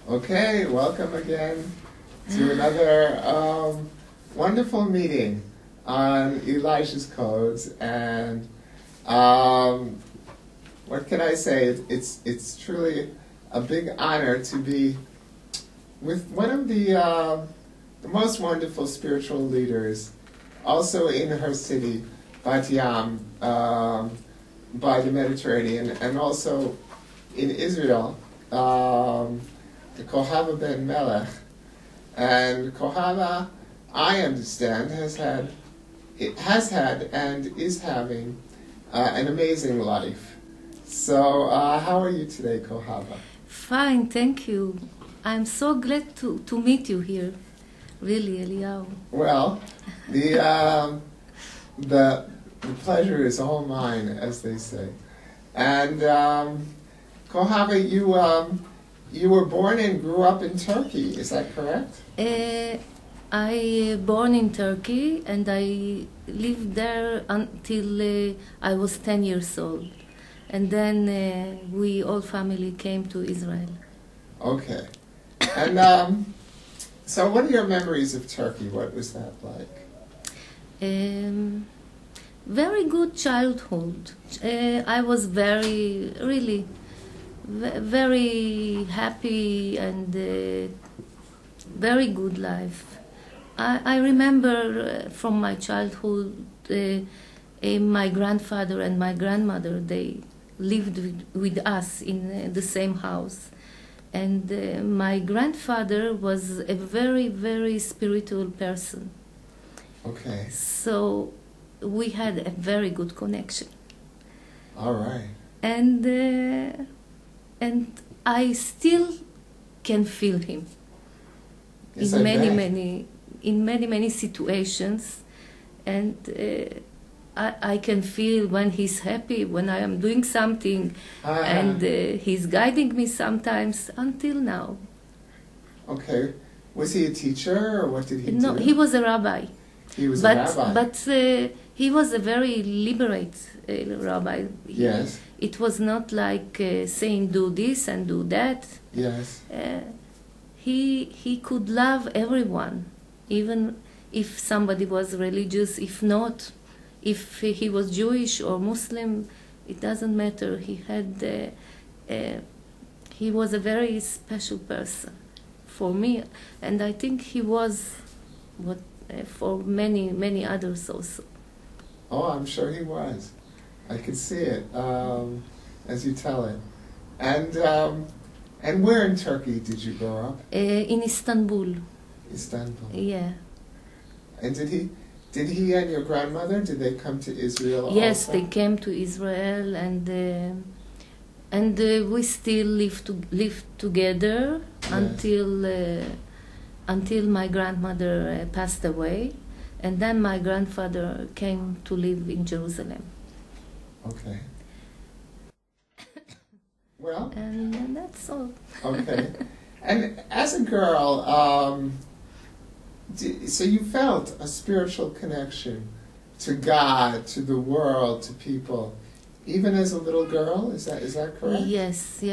Okay, welcome again to another wonderful meeting on Elijah's Codes. And what can I say? It's truly a big honor to be with one of the most wonderful spiritual leaders, also in her city, Bat Yam, by the Mediterranean, and also in Israel, the Kohava Benmeleh. And Kohava, I understand, has had and is having an amazing life. So, how are you today, Kohava? Fine, thank you. I'm so glad to meet you here. Really, Eliyahu. Well, the pleasure is all mine, as they say. And Kohava, you were born and grew up in Turkey, is that correct? I born in Turkey and I lived there until I was 10 years old. And then we all family came to Israel. Okay. And so what are your memories of Turkey? What was that like? Very good childhood. I was very happy and very good life. I remember from my childhood my grandfather and my grandmother, they lived with us in the same house. And my grandfather was a very, very spiritual person. Okay. So we had a very good connection. All right. And I still can feel him Yes, in many situations, and I can feel when he's happy, when I am doing something, and he's guiding me sometimes until now. Okay. Was he a teacher, or what did he do? No, he was a rabbi. He was a rabbi. But he was a very liberate rabbi. Yes. It was not like saying do this and do that. Yes. He could love everyone, even if somebody was religious. If not, if he was Jewish or Muslim, it doesn't matter. He was a very special person for me, and I think he was for many others also. Oh, I'm sure he was. I could see it as you tell it. And where in Turkey did you grow up? In Istanbul. Istanbul. Yeah. And did he and your grandmother, did they come to Israel Yes, also? they came to Israel, and we still live together. Yes. Until my grandmother passed away, and then my grandfather came to live in Jerusalem. Okay. Well. And that's all. Okay. And as a girl, so you felt a spiritual connection to God, to the world, to people, even as a little girl. Is that correct? Yes.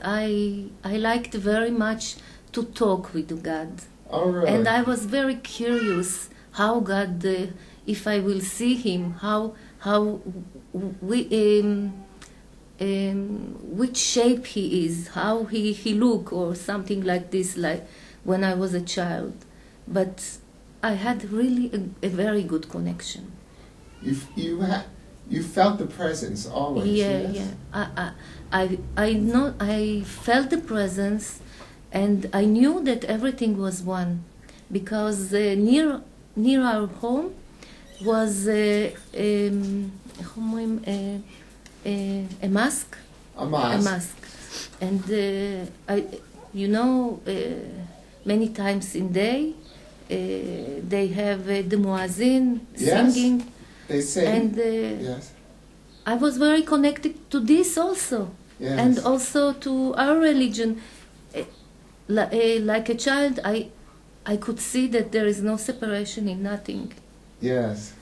I liked very much to talk with God. Oh, really? And I was very curious how God, if I will see Him, which shape He is, how he look, or something like this, like when I was a child. But I had really a very good connection. You felt the presence always. Yeah, yes? yeah. I felt the presence, and I knew that everything was one, because near our home was a mosque. A mosque. And many times in day they have the muazzin singing. Yes, they sing. And yes. I was very connected to this also. Yes. And also to our religion. Like a child, I could see that there is no separation in nothing. Yes.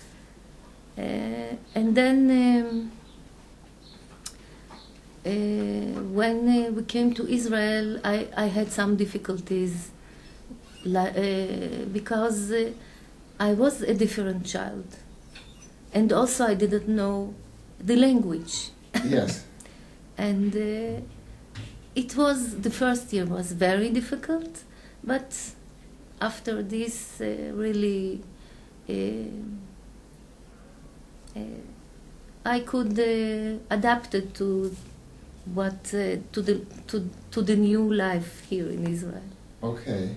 And then when we came to Israel, I had some difficulties because I was a different child. And also I didn't know the language. Yes. And it was, the first year was very difficult, but after this really I could adapt it to what to the new life here in Israel. Okay.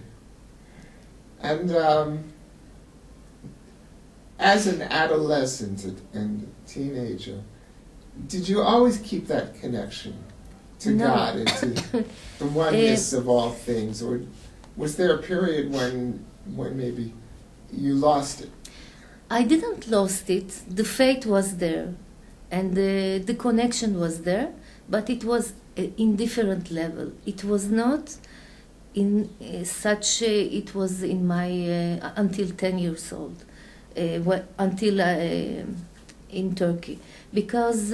And as an adolescent and teenager, did you always keep that connection to No. God and to the oneness of all things, or was there a period when maybe you lost it? I didn't lost it. The faith was there, and the connection was there, but it was in different level. It was not in such. It was in my until 10 years old, until in Turkey, because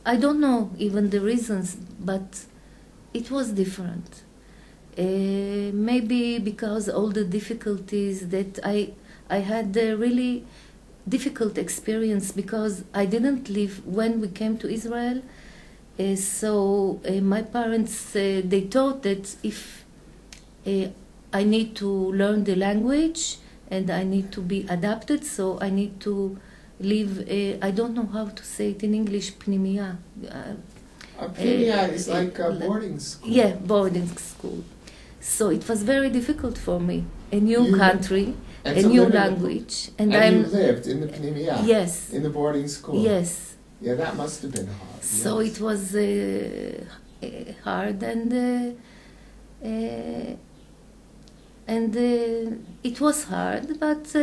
I don't know even the reasons, but it was different. Maybe because all the difficulties that I had really difficult experience because I didn't live when we came to Israel. So my parents, they thought that if I need to learn the language and I need to be adapted, so I need to live, I don't know how to say it in English, pnimiya. Pnimiya is like a boarding school. Yeah, boarding school. So it was very difficult for me. A new country, a to new live in language. And you lived in the Pnimiya? Yes. In the boarding school? Yes. Yeah, that must have been hard. So yes. it was hard, and it was hard, but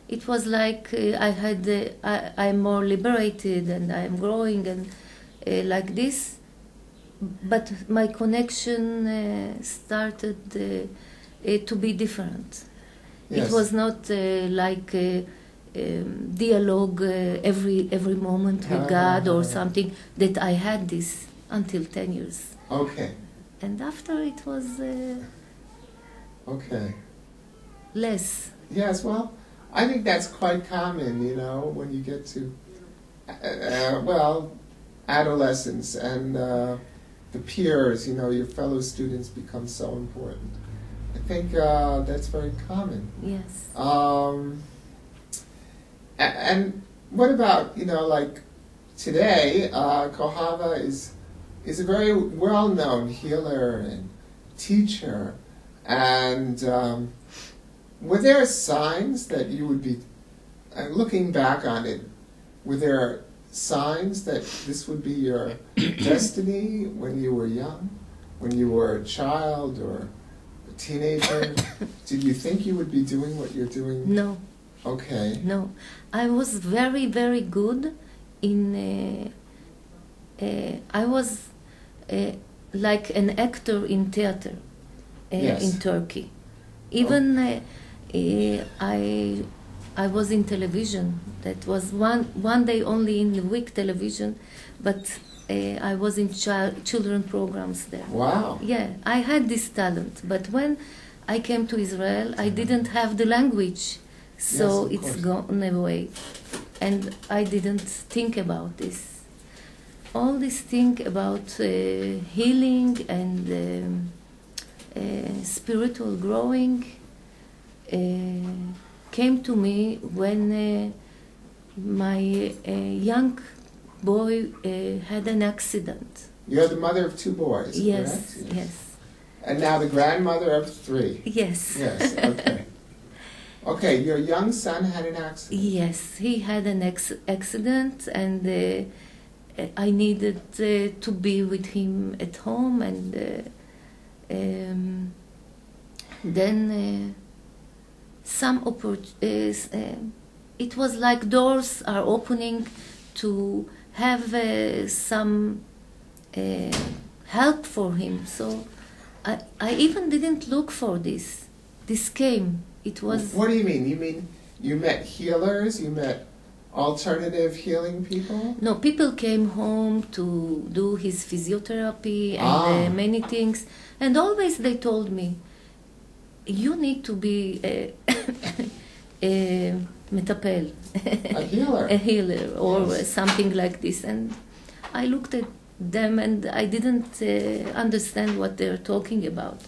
it was like I'm more liberated and I'm growing and like this. But my connection started to be different. Yes. It was not like dialogue every moment with God or something that I had this until 10 years. Okay. And after it was okay. less. Yes, well, I think that's quite common, when you get to, adolescence and the peers, your fellow students become so important. I think that's very common. Yes. And what about, like today, Kohava is a very well-known healer and teacher. And were there signs that you would be, looking back on it, were there signs that this would be your destiny when you were young, when you were a child or a teenager? Did you think you would be doing what you're doing? No. Okay. No. I was very, very good in... I was like an actor in theater Yes. in Turkey. Even I was in television. That was one day only in the week television, but I was in children programs there. Wow. Yeah, I had this talent, but when I came to Israel, I didn't have the language, so Yes, it's gone away, and I didn't think about this. All this thing about healing and spiritual growing came to me when my young boy had an accident. You're the mother of 2 boys, Yes, correct? yes. And now the grandmother of 3. Yes. Yes, okay. Okay, your young son had an accident. Yes, he had an accident, and I needed to be with him at home, and then some it was like doors are opening to have some help for him. So I even didn't look for this. This came. It was... What do you mean? You mean you met healers, you met alternative healing people? No, people came home to do his physiotherapy and many things, and always they told me, you need to be a metapel, a healer, or something like this. And I looked at them and I didn't understand what they're talking about.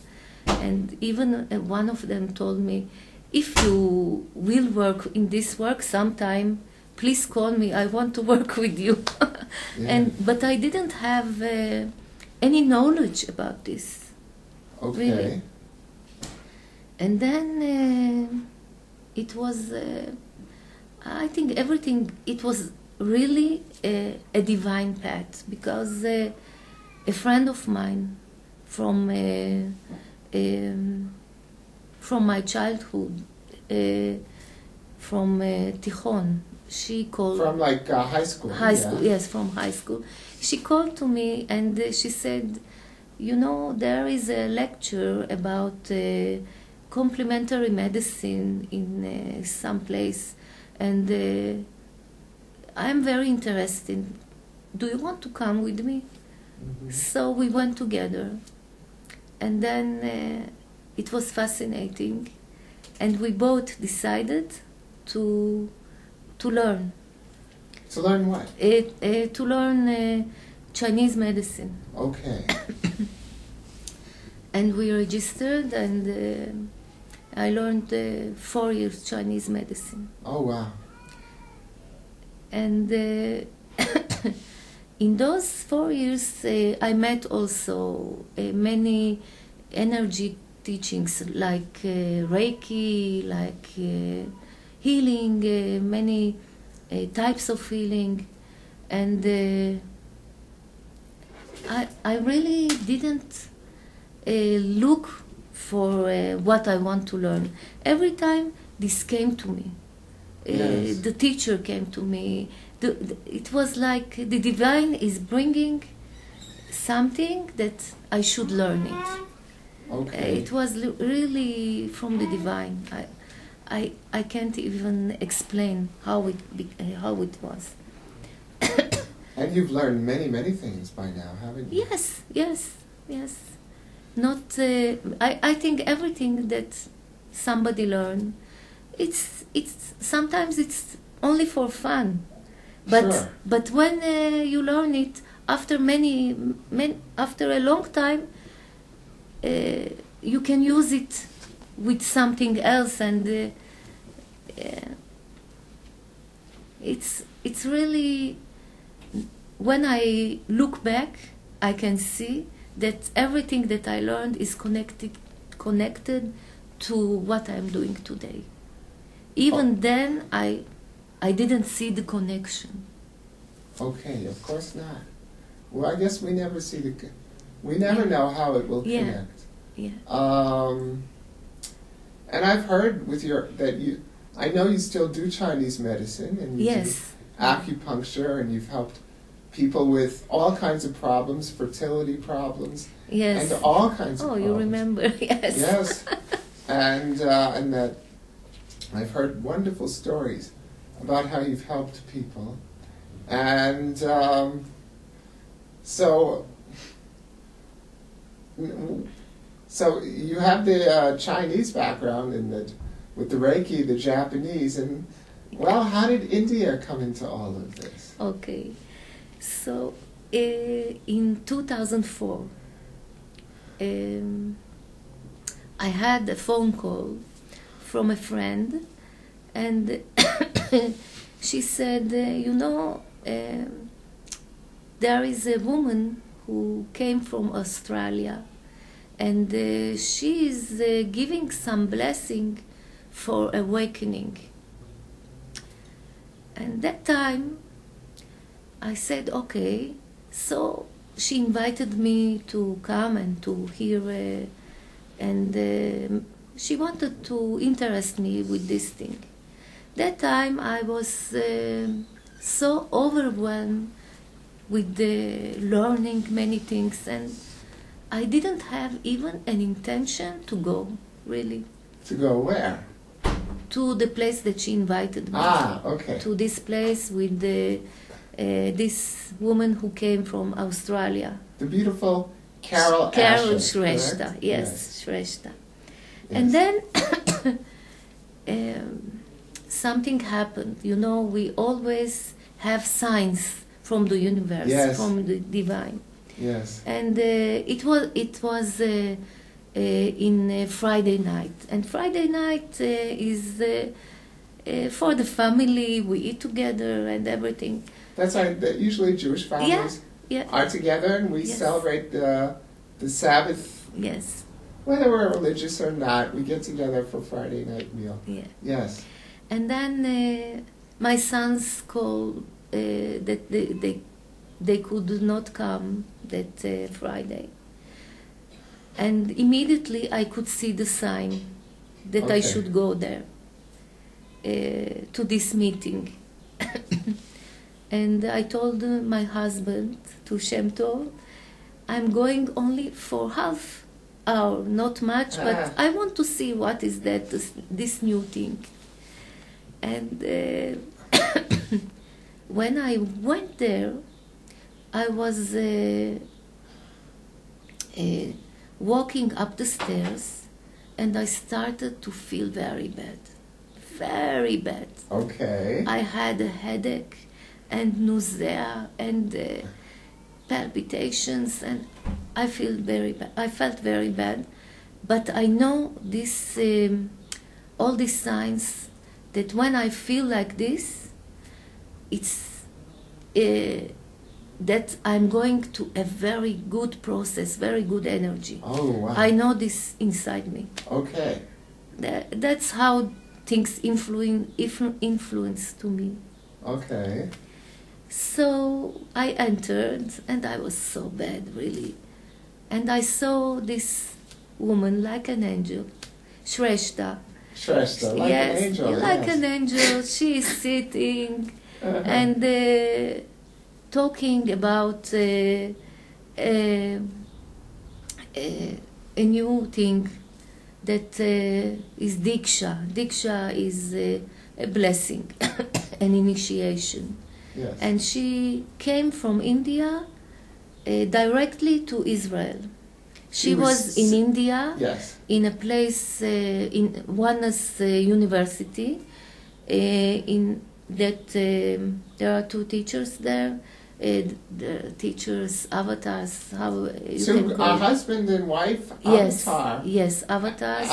And even one of them told me, if you will work in this work sometime, please call me, I want to work with you. But I didn't have any knowledge about this. Okay. Really. And then it was, I think everything, it was really a divine path, because a friend of mine from my childhood, from Tichon, she called... From like high school? High school, yes, from high school. She called to me and she said, you know, there is a lecture about complementary medicine in some place, and I'm very interested. Do you want to come with me? Mm-hmm. So we went together, and then it was fascinating, and we both decided to learn. To learn what? To learn Chinese medicine. Okay. And we registered, and I learned 4 years Chinese medicine. Oh, wow. And in those 4 years, I met also many energy teachings, like Reiki, like healing, many types of healing. And I really didn't look for what I want to learn. Every time this came to me. Yes. The teacher came to me. It was like the divine is bringing something that I should learn it. Okay. It was really from the divine. I can't even explain how it was. And you've learned many things by now, haven't you? Yes. Not. I think everything that somebody learn, it's sometimes it's only for fun, but Sure. but when you learn it after after a long time, you can use it with something else, and it's really, when I look back, I can see that everything that I learned is connected to what I'm doing today. Even then, I didn't see the connection. Okay, of course not. Well, I guess we never see we never know how it will connect. Yeah. And I've heard I know you still do Chinese medicine, and you do acupuncture, and you've helped people with all kinds of problems, fertility problems, Yes. and all kinds of problems. Oh, you remember? Yes. Yes. And that I've heard wonderful stories about how you've helped people. And so you have the Chinese background with the Reiki, the Japanese, and well, how did India come into all of this? Okay. So in 2004, I had a phone call from a friend, and she said, there is a woman who came from Australia, and she is giving some blessing for awakening. And that time, I said, okay. So she invited me to come and to hear, and she wanted to interest me with this thing. That time I was so overwhelmed with learning many things, and I didn't have even an intention to go, really. To go where? to the place that she invited me. Okay. To this place with this woman who came from Australia. The beautiful Carol Shrestha, correct? yes, Shrestha. Yes. And then something happened. You know, we always have signs from the universe, Yes. from the divine. Yes. And it was in Friday night. And Friday night is for the family. We eat together and everything. That's right. Usually Jewish families are together, and we celebrate the Sabbath. Yes. Whether we're religious or not, we get together for Friday night meal. Yeah. Yes. And then my sons called that they could not come that Friday. And immediately I could see the sign that I should go there to this meeting. And I told my husband, to Shem Tov, I'm going only for half hour, not much, but I want to see what is that, this new thing. And when I went there, I was walking up the stairs, and I started to feel very bad. Very bad. Okay. I had a headache and nausea and palpitations, and I felt very bad. But I know this, all these signs that when I feel like this, it's that I'm going to a very good process, very good energy. Oh, wow. I know this inside me. Okay. That's how things influence to me. Okay. So I entered, and I was so bad, really. And I saw this woman like an angel, Shrestha. Shrestha, like an angel. Like an angel. She is sitting and talking about a new thing that is Diksha. Diksha is a blessing, an initiation. Yes. And she came from India directly to Israel. She was in India, in a place, in Oneness University, in that there are two teachers there, the teachers, avatars, how you can call a husband and wife, avatar. Yes, avatars.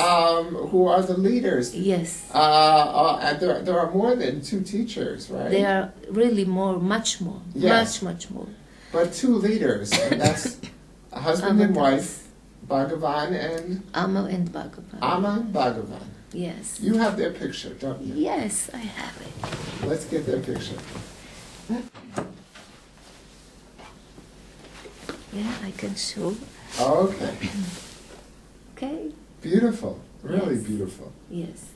Who are the leaders. Yes. And there are more than two teachers, right? There are really much more, much more. But two leaders, and that's a husband and wife, Bhagavan and... Amma and Bhagavan. Amma and Bhagavan. Yes. You have their picture, don't you? Yes, I have it. Let's get their picture. Yeah, I can show. Okay. Okay. Beautiful. Really beautiful. Yes.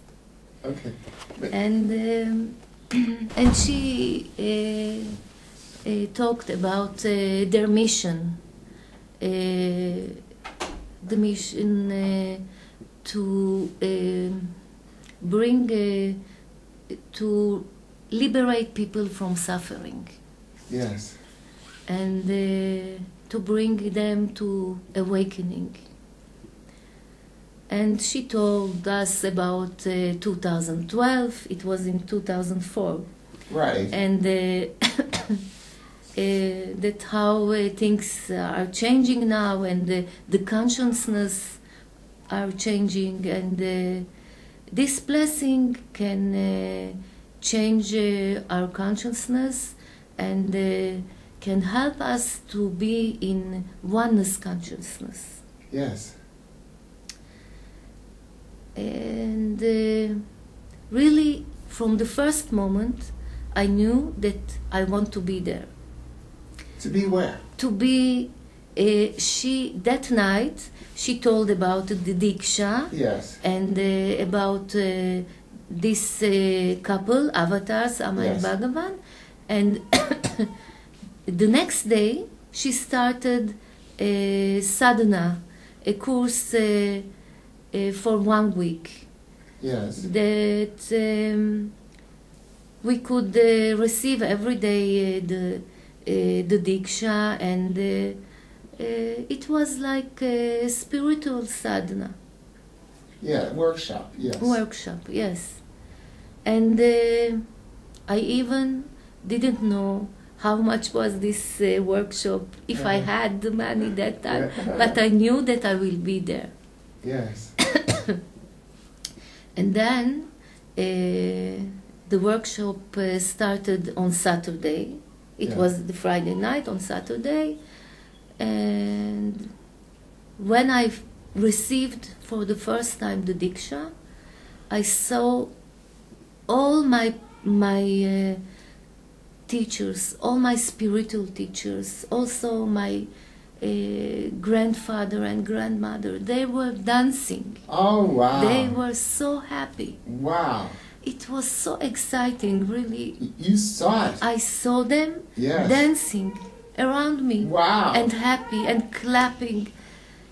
Okay. And she talked about their mission. The mission to bring, to liberate people from suffering. Yes. And to bring them to awakening. And she told us about 2012. It was in 2004. Right. And that how things are changing now, and the consciousness are changing, and this blessing can change our consciousness and can help us to be in oneness consciousness. Yes. And really, from the first moment, I knew that I want to be there. To be where? To be, that night, she told about the Diksha. Yes. And about this couple, avatars, Amma and Bhagavan. And the next day, she started a sadhana, a course for 1 week. Yes. that we could receive every day the Diksha, and it was like a spiritual sadhana. Yeah, workshop, yes. Workshop, yes. And I even didn't know how much was this workshop if I had the money that time, but I knew that I will be there. Yes. And then the workshop started on Saturday. It was the Friday night on Saturday. And when I received for the first time the Diksha, I saw all my teachers, all my spiritual teachers, also my grandfather and grandmother, they were dancing. Oh, wow. They were so happy. Wow. It was so exciting, really. You saw it. I saw them dancing around me. Wow. And happy and clapping.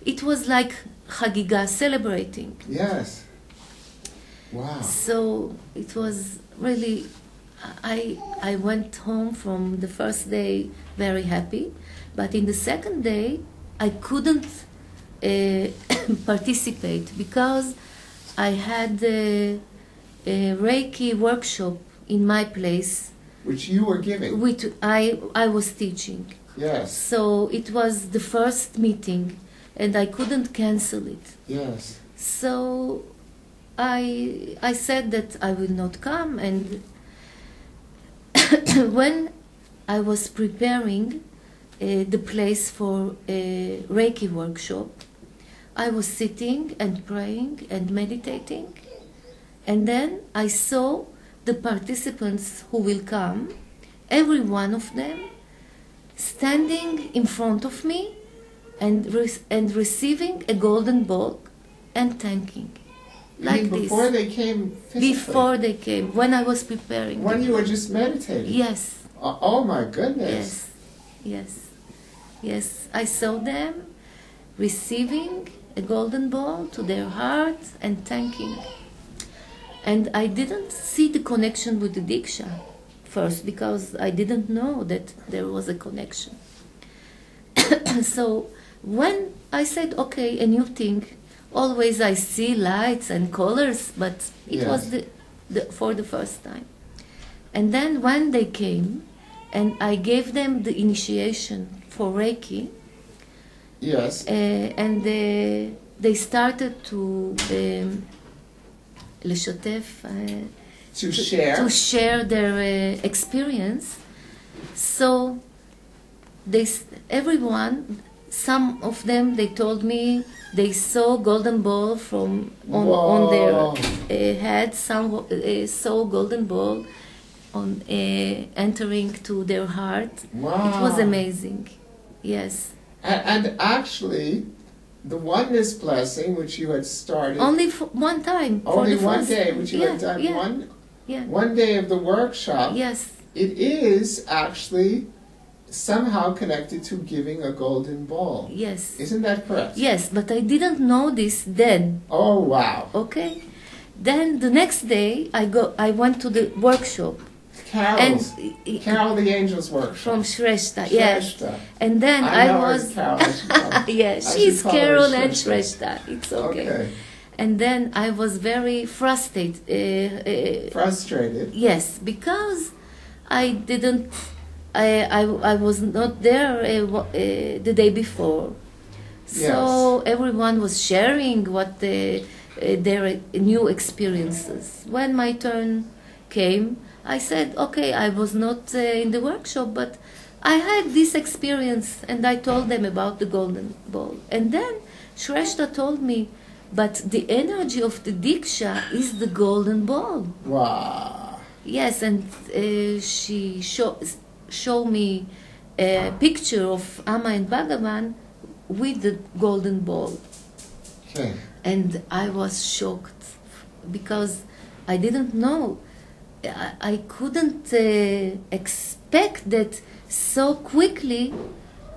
It was like Chagiga, celebrating. Yes. Wow. So it was really, I went home from the first day very happy, but in the second day I couldn't participate because I had a Reiki workshop in my place. Which you were giving. Which I was teaching. Yes. So it was the first meeting and I couldn't cancel it. Yes. So I said that I will not come, and when I was preparing the place for a Reiki workshop, I was sitting and praying and meditating, and then I saw the participants who will come, every one of them, standing in front of me and receiving a golden ball and thanking. Like before this. They came physically? Before they came, when I was preparing. When you were just meditating? Yes. Oh my goodness. Yes. I saw them receiving a golden ball to their heart and thanking. And I didn't see the connection with the Diksha first because I didn't know that there was a connection. So when I said, okay, a new thing, always I see lights and colors, but it was for the first time. And then when they came, and I gave them the initiation for Reiki, yes, and they started to לשתף, to share their experience. So everyone, some of them, they told me they saw golden ball on their head. Some saw golden ball on entering to their heart. Wow. It was amazing. Yes. And actually, the oneness blessing, which you had started only one time. Only one day, which you had done one day of the workshop. Yes. It is actually somehow connected to giving a golden ball. Yes. Isn't that correct? Yes, but I didn't know this then. Oh, wow. Okay. Then the next day I went to the workshop. Carol the Angel's workshop. From Shrestha, yes. And then I was yes, she's Carol and Shrestha. It's okay. And then I was very frustrated. Frustrated? Yes, because I didn't I was not there the day before. So everyone was sharing what their new experiences. When my turn came, I said, okay, I was not in the workshop, but I had this experience, and I told them about the golden ball. And then Shrestha told me, but the energy of the Diksha is the golden ball. Wow. Yes, and she showed me a picture of Amma and Bhagavan with the golden ball. Okay. And I was shocked because I didn't know. I couldn't expect that so quickly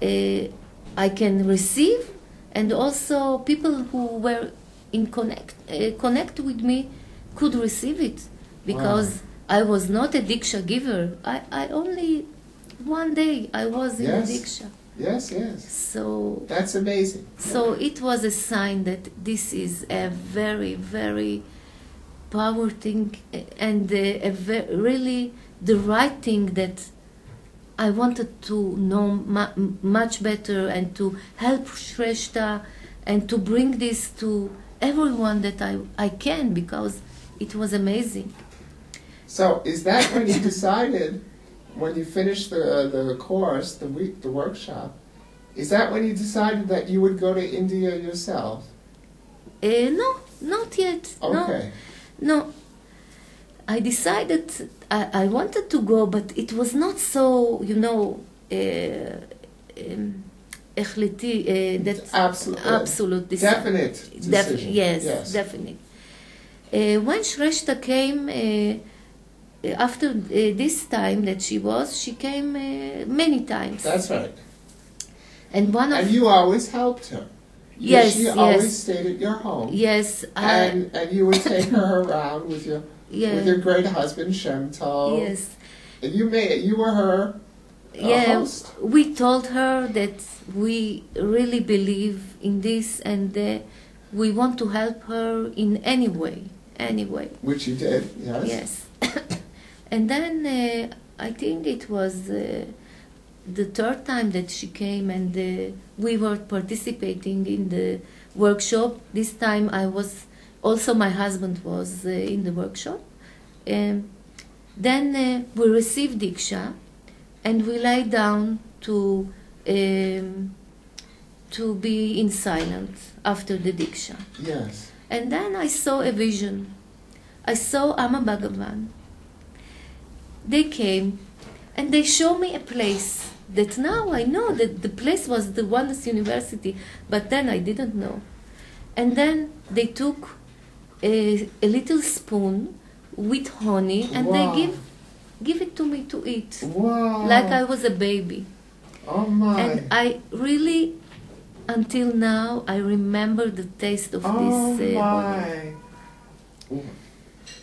I can receive, and also people who were in connect with me could receive it, because I was not a Diksha giver. I only one day I was in Yes. the Diksha. Yes, yes. So That's amazing. so it was a sign that this is a very, very powerful thing, and really the right thing that I wanted to know much better, and to help Shrestha, and to bring this to everyone that I can, because it was amazing. So is that when you decided, when you finished the course, the workshop, is that when you decided that you would go to India yourself? No, not yet. Okay. No. I decided I wanted to go, but it was not so, that absolute decision. Definite decision. Yes, definite. When Shrestha came, after this time that she came many times. That's right. And you always helped her. Yes, She always stayed at your home. Yes. And you would take her around with your great husband Shem Tov. Yes. And you were her host. We told her that we really believe in this, and we want to help her in any way. Which you did, yes. Yes. And then I think it was the third time that she came, and we were participating in the workshop. This time also my husband was in the workshop. Then we received Diksha, and we lay down to be in silence after the Diksha. Yes. And then I saw a vision. I saw Amma Bhagavan. They came, and they showed me a place that now I know that the place was the Oneness University, but then I didn't know. And then they took a little spoon with honey, and they give it to me to eat. Wow. Like I was a baby. Oh my. And I really, until now, I remember the taste of this honey. My.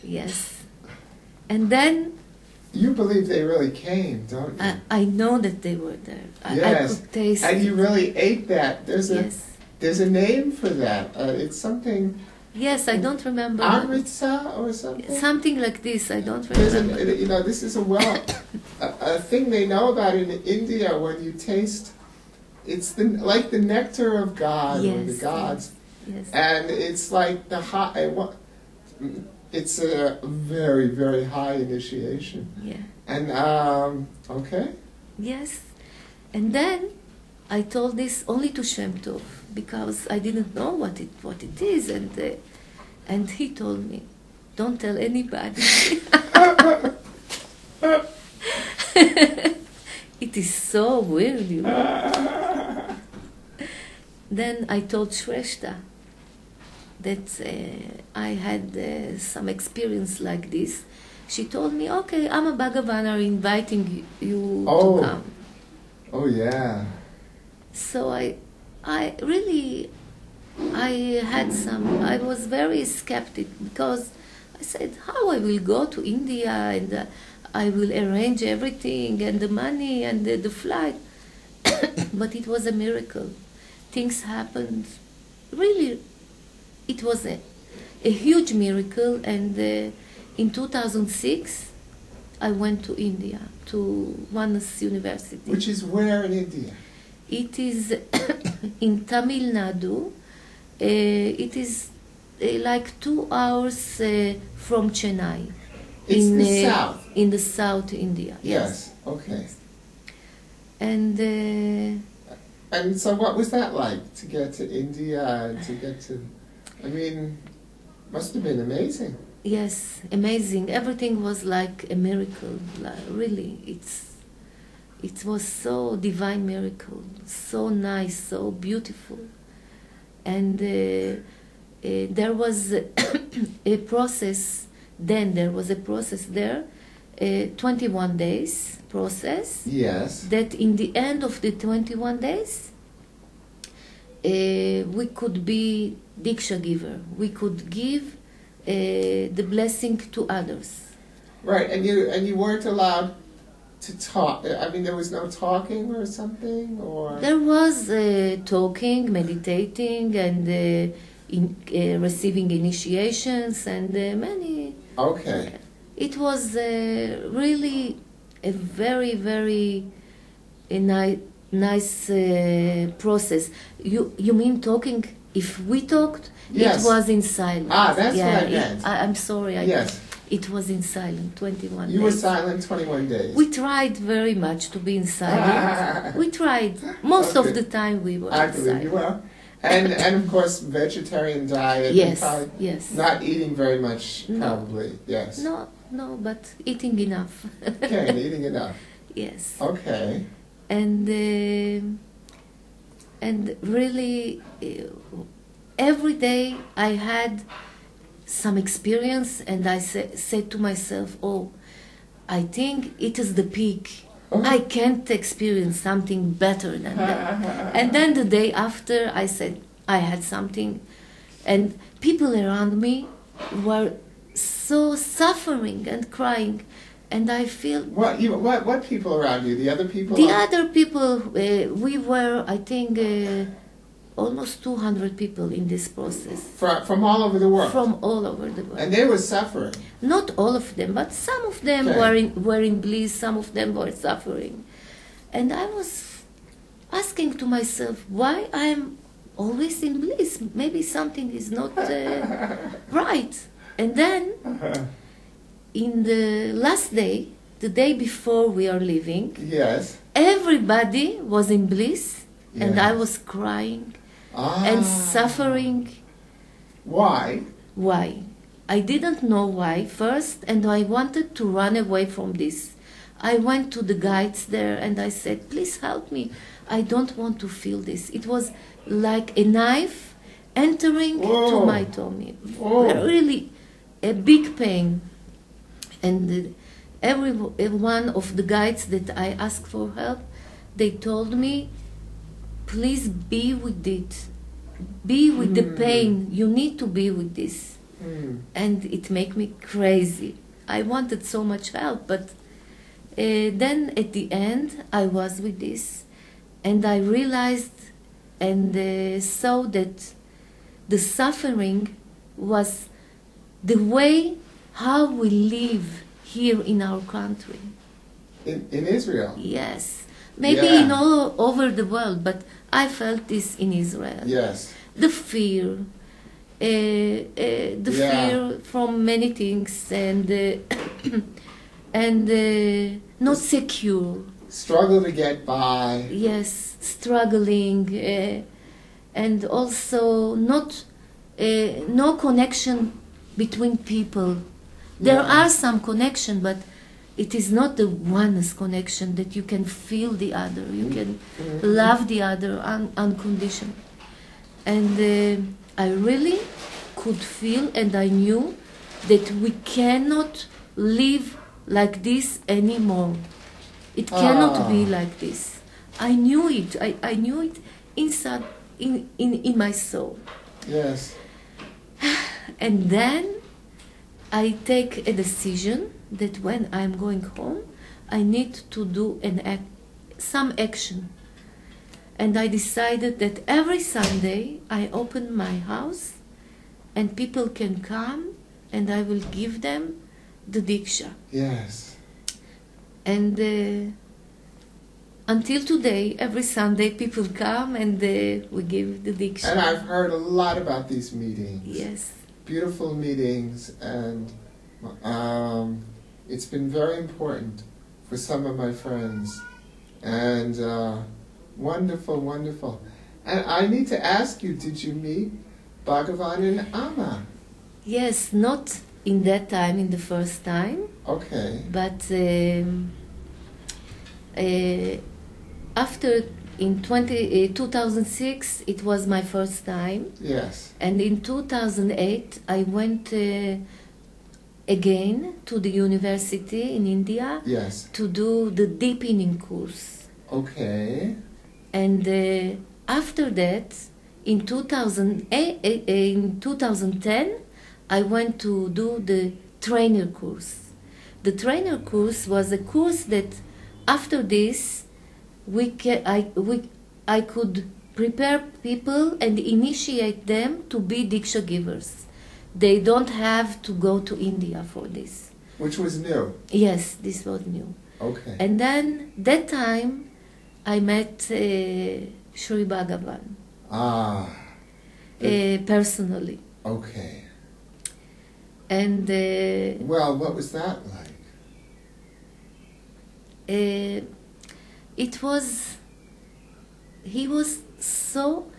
Yes. And then you believe they really came, don't you? I know that they were there. Yes. I could taste and you really ate that. There's a name for that. It's something. Yes, I don't remember. Amritsa or something? Something like this, I don't remember. This is a thing they know about in India when you taste, it's like the nectar of God, or the gods. Yes. And it's like it's a very, very high initiation. Yeah. And, okay. Yes. And then I told this only to Shem Tov, because I didn't know what it is, and he told me, don't tell anybody. It is so weird, Then I told Shrestha that I had some experience like this. She told me, okay, Amma Bhagavan are inviting you to come. Oh, yeah. So I was very skeptic, because I said, how I will go to India, and I will arrange everything, and the money, and the flight. But it was a miracle. Things happened. Really, it was a huge miracle. And in 2006, I went to India, to Oneness University. Which is where in India? It is in Tamil Nadu. It is like 2 hours from Chennai. It's in the south? In the South India, yes. Okay. Yes. And so what was that like, to get to India, and to get to, must have been amazing. Yes, amazing. Everything was like a miracle, really. It was so divine miracle, so nice, so beautiful. And there was a process, there, 21 days process. Yes. That in the end of the 21 days, we could be Diksha giver. We could give the blessing to others. Right, and you weren't allowed to talk. I mean, there was no talking or something, or There was talking, meditating, and receiving initiations, and many. okay. It was really a very, very nice process. You mean talking? If we talked, Yes. it was in silence. Ah, that's what I meant. I'm sorry. Yes. It was in silence, 21 You days. were silent 21 days. We tried very much to be in silence. We tried. Most Okay. of the time we were I in believe you silence. were. And of course, vegetarian diet. Yes, And probably yes. not eating very much, No. probably. Yes. No, but eating enough. Okay, and eating enough. Yes. Okay. And really, every day I had some experience, and I said to myself, "Oh, I think it is the peak. Oh. I can't experience something better than that." And then the day after, I said I had something, and people around me were so suffering and crying, and I feel What people around you? The other people? the other people. We were, I think, almost 200 people in this process. From all over the world. From all over the world. And they were suffering. Not all of them, but some of them Okay. were in bliss, some of them were suffering. And I was asking to myself, why I'm always in bliss? Maybe something is not right. And then, in the last day, the day before we are leaving, Yes. everybody was in bliss, and Yes. I was crying and suffering. Why? Why? I didn't know why first, and I wanted to run away from this. I went to the guides there and I said, "Please help me. I don't want to feel this." It was like a knife entering to Whoa. my tummy. Whoa. Really a big pain. And every one of the guides that I asked for help, they told me, "Please be with it. Be with the pain. You need to be with this." And it made me crazy. I wanted so much help, but then at the end I was with this, and I realized and saw that the suffering was the way how we live here in our country. In Israel? Yes, maybe in all over the world, but I felt this in Israel. Yes. The fear, fear from many things, and not secure. Struggle to get by. Yes, struggling, and also not no connection between people. There are some connection, but it is not the oneness connection that you can feel the other, you can love the other unconditionally. And I really could feel, and I knew that we cannot live like this anymore. It cannot be like this. I knew it. I knew it inside, in my soul. Yes. And then I take a decision that when I'm going home, I need to do some action. And I decided that every Sunday I open my house and people can come and I will give them the Diksha. Yes. And until today, every Sunday people come and we give the Diksha. And I've heard a lot about these meetings. Yes. Beautiful meetings, and it's been very important for some of my friends. And wonderful, wonderful. And I need to ask you, did you meet Bhagavan and Amma? Yes, not in that time, in the first time. Okay. But after, in 2006, it was my first time. Yes. And in 2008, I went again to the university in India. Yes. To do the deepening course. Okay. And after that, in 2010, I went to do the trainer course. The trainer course was a course that after this I could prepare people and initiate them to be Diksha givers. They don't have to go to India for this. Which was new. Yes, this was new. Okay. And then that time I met Sri Bhagavan. Personally. Okay. And well, what was that like? It was. He was so.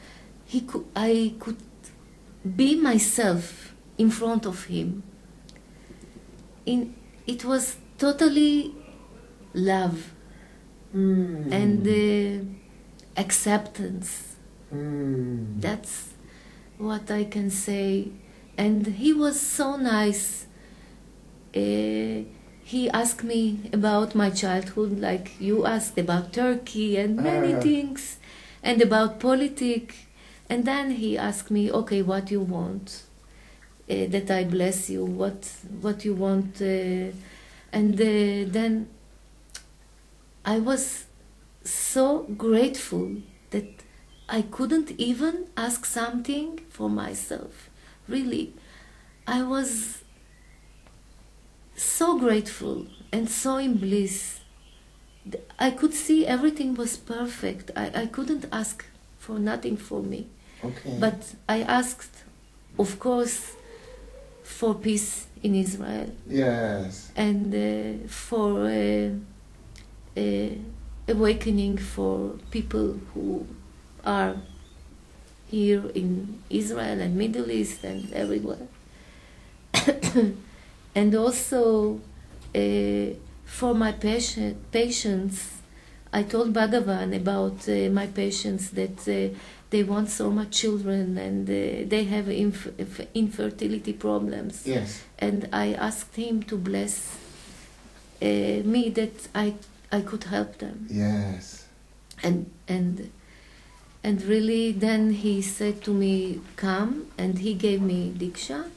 I could be myself in front of him. It was totally love and acceptance. That's what I can say. And he was so nice. He asked me about my childhood, like you asked about Turkey and many things, and about politics. And then he asked me, okay, what you want? That I bless you, what you want. And then I was so grateful that I couldn't even ask something for myself. Really, I was so grateful and so in bliss. I could see everything was perfect. I couldn't ask for nothing for me. Okay. But I asked, of course, for peace in Israel. Yes. And for awakening for people who are here in Israel and Middle East and everywhere. And also for my patients, I told Bhagavan about my patients that they want so much children and they have infertility problems. Yes. And I asked him to bless me that I could help them. Yes. And really, then he said to me, come, and he gave me Diksha.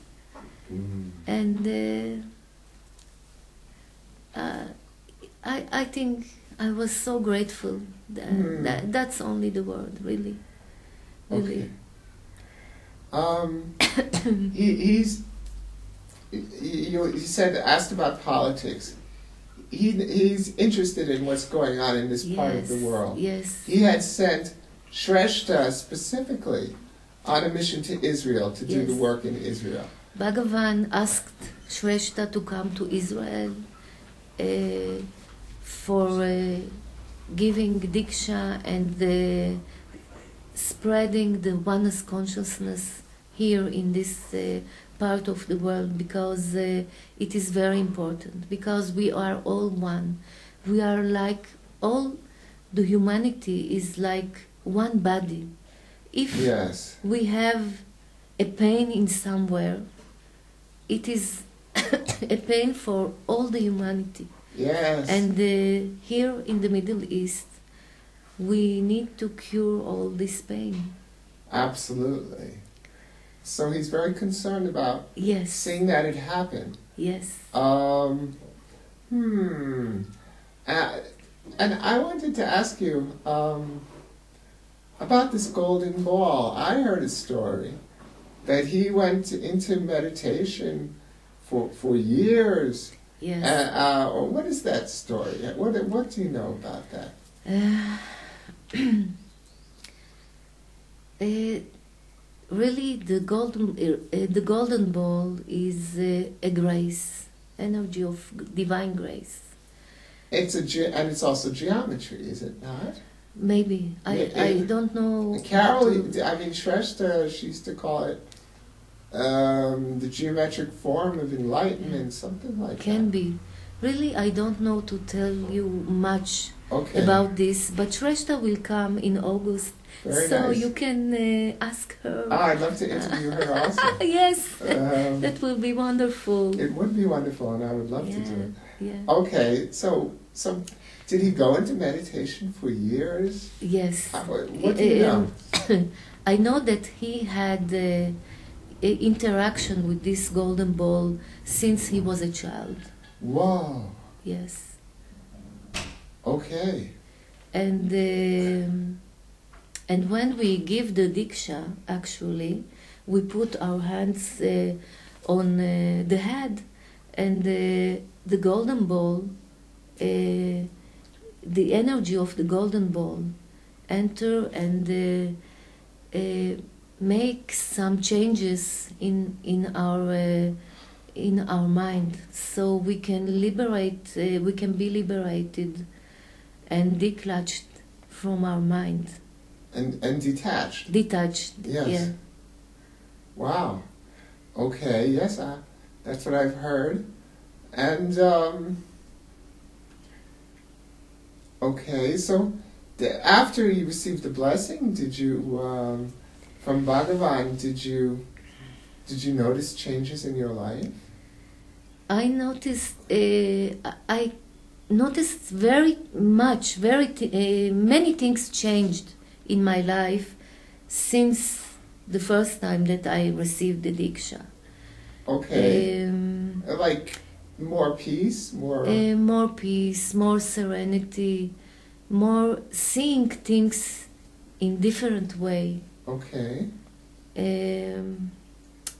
And I think I was so grateful. That's only the word, really. Really. Okay. You said, asked about politics. He's interested in what's going on in this part of the world. Yes. He had sent Shrestha specifically on a mission to Israel to do the work in Israel. Bhagavan asked Shrestha to come to Israel for giving Diksha and spreading the oneness consciousness here in this part of the world, because it is very important, because we are all one. We are like all the humanity is like one body. If we have a pain in somewhere, it is a pain for all the humanity. Yes. And here in the Middle East, we need to cure all this pain. Absolutely. So he's very concerned about seeing that it happen. Yes. And I wanted to ask you about this golden ball. I heard a story that he went into meditation for years. Yes. What is that story? What do you know about that? Really, the golden ball is a grace, energy of divine grace. And it's also geometry, is it not? Maybe. I don't know. Carol, Shrestha, she used to call it the geometric form of enlightenment, something like that. Can be. Really, I don't know to tell you much about this, but Shrestha will come in August. Very so nice. You can ask her. I'd love to interview her also. Yes, that will be wonderful. It would be wonderful, and I would love to do it. Yeah. Okay, so did he go into meditation for years? Yes. What do you know? I know that he had interaction with this golden ball since he was a child. Wow. Yes. Okay. And when we give the diksha, actually, we put our hands on the head, and the golden ball, the energy of the golden ball, enter and make some changes in our mind, so we can be liberated and declutched from our mind. And detached. Detached. Yes. Yeah. Wow. Okay. Yes, that's what I've heard. And okay. So after you received the blessing, did you from Bhagavan? Did you notice changes in your life? I noticed. I noticed very much. Many things changed in my life since the first time that I received the diksha. Okay. Like more peace, more peace, more serenity, more seeing things in different way. Okay.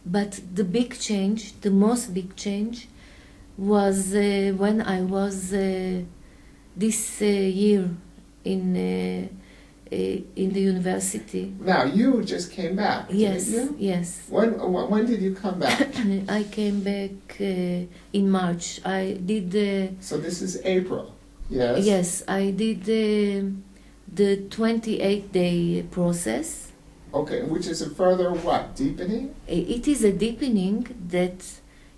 But the big change, the most big change, was when I was this year in the university. Now you just came back. Yes, didn't you? yes. When did you come back? I came back in March. I did. So this is April. Yes. Yes, I did the 28-day process. Okay, which is a further what? Deepening? It is a deepening that,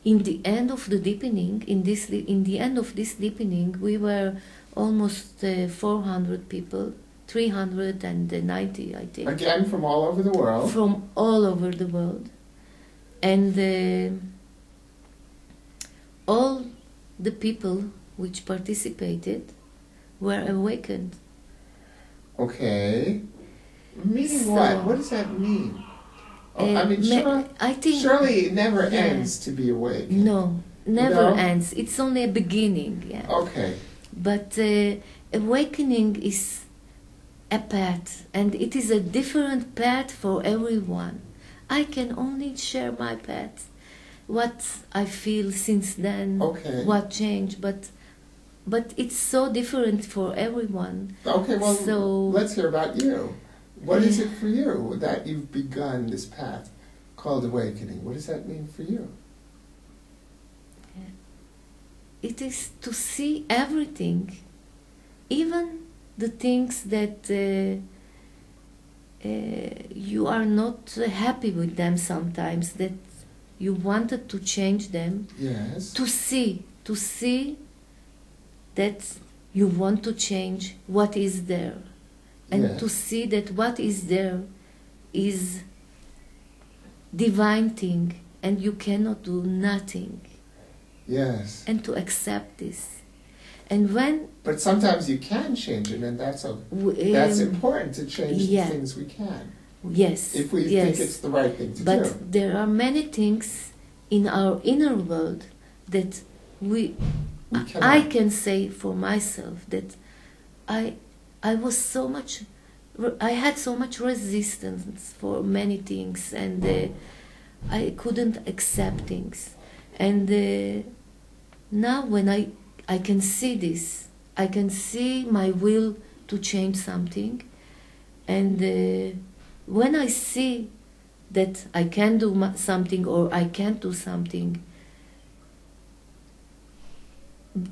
in the end of the deepening, in the end of this deepening, we were almost 400 people, 390, I think. Again, from all over the world. From all over the world, and all the people which participated were awakened. Okay. Meaning So, what? What does that mean? I mean, I think surely it never ends to be awake. No, never No? ends. It's only a beginning. Yeah. Okay. But awakening is a path, and it is a different path for everyone. I can only share my path, what I feel since then, Okay. what changed, but it's so different for everyone. Okay, well, So- let's hear about you. What is it for you that you've begun this path called awakening? What does that mean for you? It is to see everything, even the things that you are not happy with them sometimes, that you wanted to change them. Yes. To see that you want to change what is there, and Yes. to see that what is there is divine thing, and you cannot do nothing, Yes. and to accept this. And when But sometimes you can change it, and that's important to change yeah. the things we can. yes, If we yes. think it's the right thing to But do. there are many things in our inner world that We I cannot. can say for myself that I was so much, I had so much resistance for many things, and I couldn't accept things. And now when I can see this, I can see my will to change something, and when I see that I can do something or I can't do something,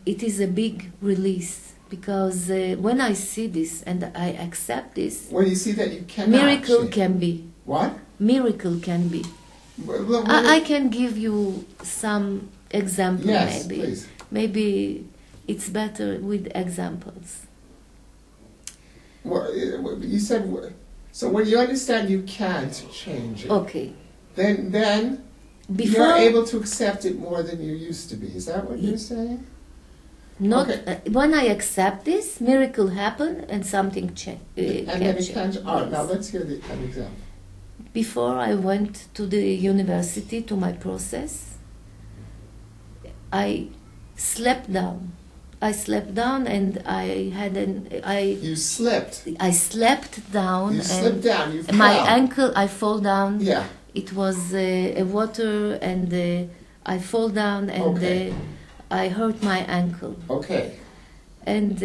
it is a big release, because when I see this and I accept this, When you see that you cannot miracle change. can be. What? Miracle can be. Well, I can give you some example. Yes, maybe. please. Maybe it's better with examples. Well, you said, so when you understand you can't change it, Okay. then Before, you're able to accept it more than you used to be. Is that what you're saying? not Okay. when I accept this, miracle happen and something And then it change. can. All right, now Yes. let's hear an example. before I went to the university to my process, I slept down. I slept down and I had You slept. I slept down. You slept down. You fell. My ankle, I fall down. Yeah. It was a water and I fall down and Okay. I hurt my ankle. Okay. And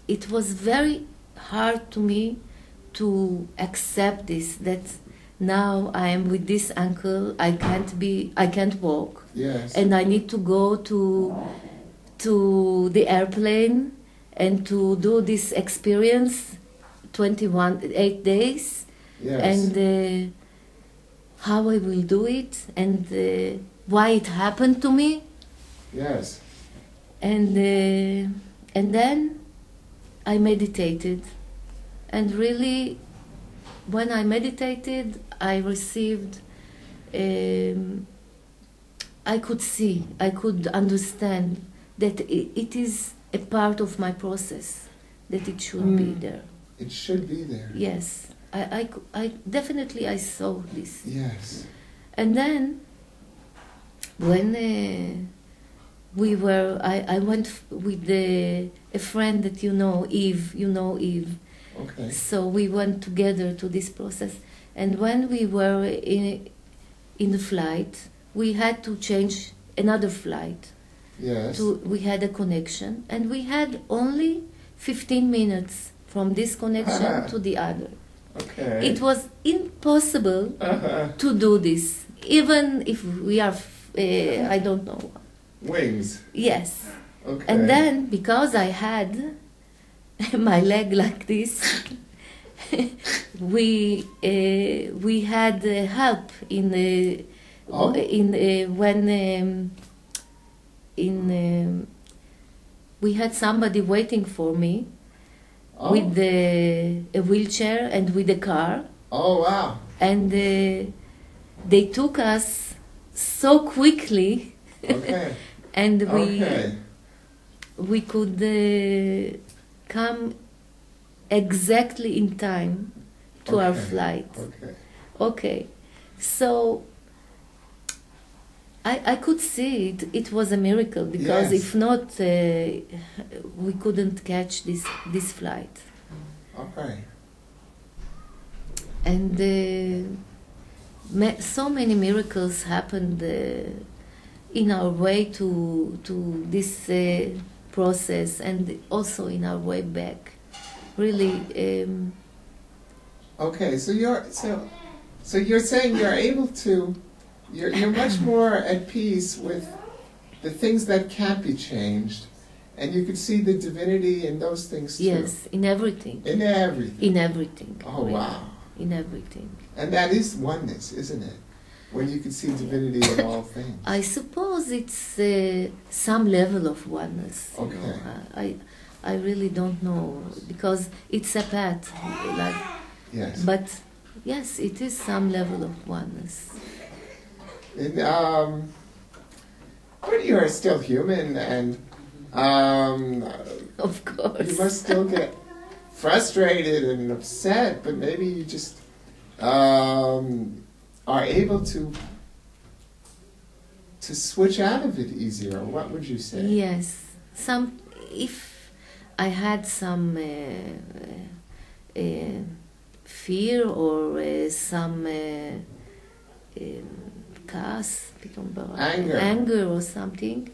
it was very hard to me to accept this, that now I am with this ankle, I can't walk. Yes. And I need to go to the airplane and to do this experience 8 days. Yes. And how I will do it and why it happened to me. Yes. And then I meditated, and really, when I meditated, I received. I could see, I could understand that it is a part of my process, that it should be there. It should be there. Yes, I definitely I saw this. Yes. And then, when I went with a friend that you know, Eve. You know Eve. Okay. So we went together to this process. And when we were in the flight, we had to change another flight. Yes. We had a connection, and we had only 15 minutes from this connection to the other. Okay. It was impossible to do this, even if we are, I don't know. Wings. Yes. Okay. And then, because I had my leg like this, we had help we had somebody waiting for me with a wheelchair and with a car. Oh, wow. And they took us so quickly. Okay. And Okay. we could come exactly in time to our flight. Okay. Okay, so I could see it. It was a miracle, because Yes. if not, we couldn't catch this flight. Okay. And so many miracles happened in our way to this process, and also in our way back. Really. Okay. So you're saying you're able to. You're much more at peace with the things that can't be changed, and you could see the divinity in those things too. Yes, in everything. In everything. In everything. Oh, really. wow. In everything. And that is oneness, isn't it? When you can see divinity in all things. I suppose it's some level of oneness. you Okay. know. I really don't know, because it's a path, like. Yes. But yes, it is some level of oneness. And, but you are still human, and Of course. you must still get frustrated and upset, but maybe you just are able to switch out of it easier. What would you say? Yes. If I had some fear or some כעס, פתאום anger or something,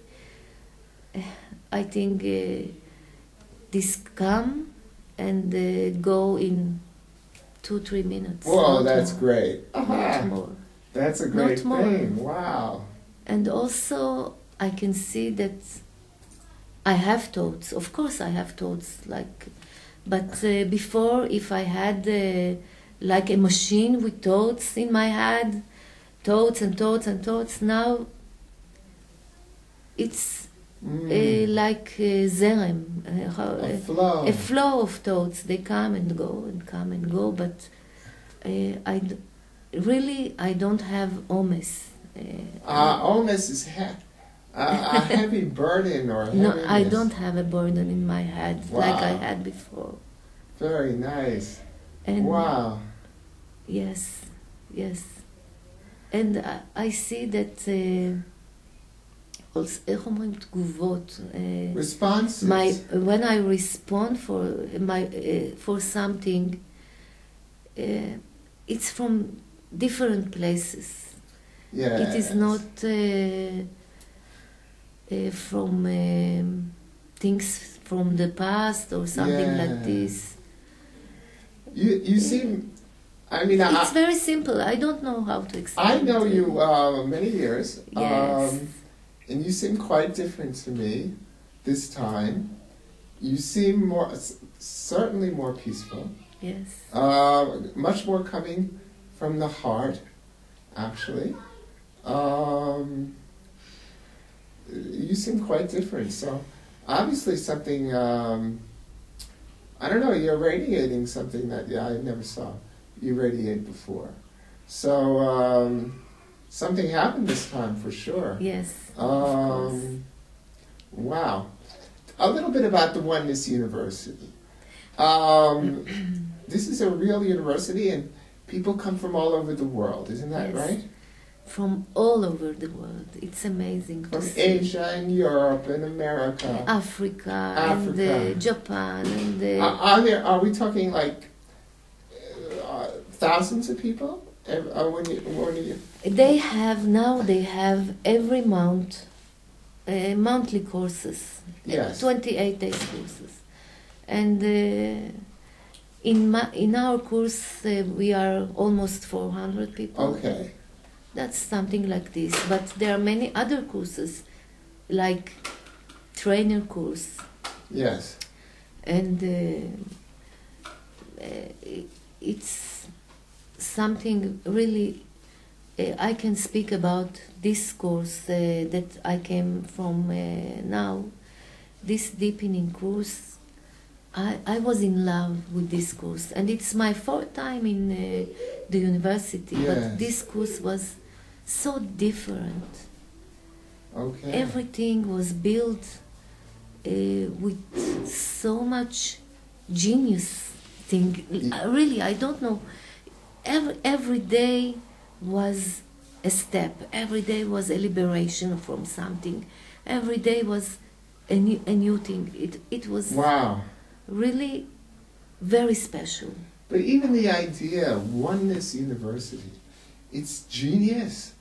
I think this come and go in 2-3 minutes. Whoa, not that's more. great. Not more. That's a great Not more. thing. Wow. And also, I can see that I have thoughts. Of course, I have thoughts. But before, if I had like a machine with thoughts in my head, thoughts and thoughts and thoughts, now it's like zerem, A flow. a flow of thoughts. They come and go and come and go. But I don't have omes. Oneness is a heavy burden or heaviness. No, I don't have a burden in my head like I had before. Very nice. And wow. Yes, yes. And I see that also, איך אומרים תגובות? Responses. When I respond for something, it's from different places. Yes. It is not from things from the past or something like this. You seem, I mean, it's very simple. I don't know how to explain. I know you many years, Yes. and you seem quite different to me this time. You seem certainly more peaceful. Yes. Much more coming from the heart, actually. You seem quite different. So, obviously, something. I don't know. You're radiating something that I never saw you radiate before. So, something happened this time for sure. Yes. Of course. Wow. A little bit about the Oneness University. This is a real university, and people come from all over the world. Isn't that right? From all over the world. It's amazing to see. From Asia and Europe and America. Africa. And Japan. And are we talking like thousands of people? They have every month monthly courses. Yes. 28 days courses. And in our course we are almost 400 people. Okay. That's something like this. But there are many other courses, like trainer course. Yes. And it's something really, I can speak about this course that I came from now, this deepening course. I was in love with this course, and it's my fourth time in the university, but this course was so different. Okay. Everything was built with so much genius thing. Really, I don't know. Every day was a step. Every day was a liberation from something. Every day was a new thing. It was really very special. But even the idea, Oneness University, it's genius.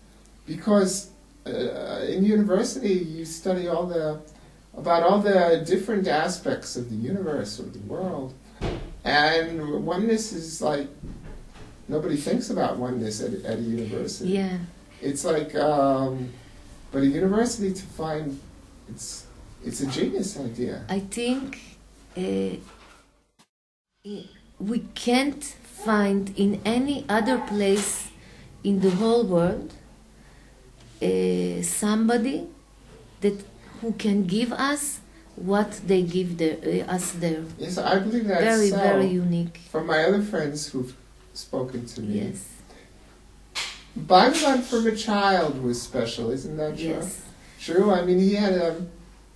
Because in university you study about all the different aspects of the universe or the world. And oneness is like, nobody thinks about oneness at a university. Yeah. It's like, but a university to find, it's a genius idea. I think we can't find in any other place in the whole world somebody who can give us what they give us there. Yes, I believe that's very, so. Very unique. From my other friends who've spoken to me. Yes. Bhagavan from a child was special, isn't that true? Yes. True. I mean, he had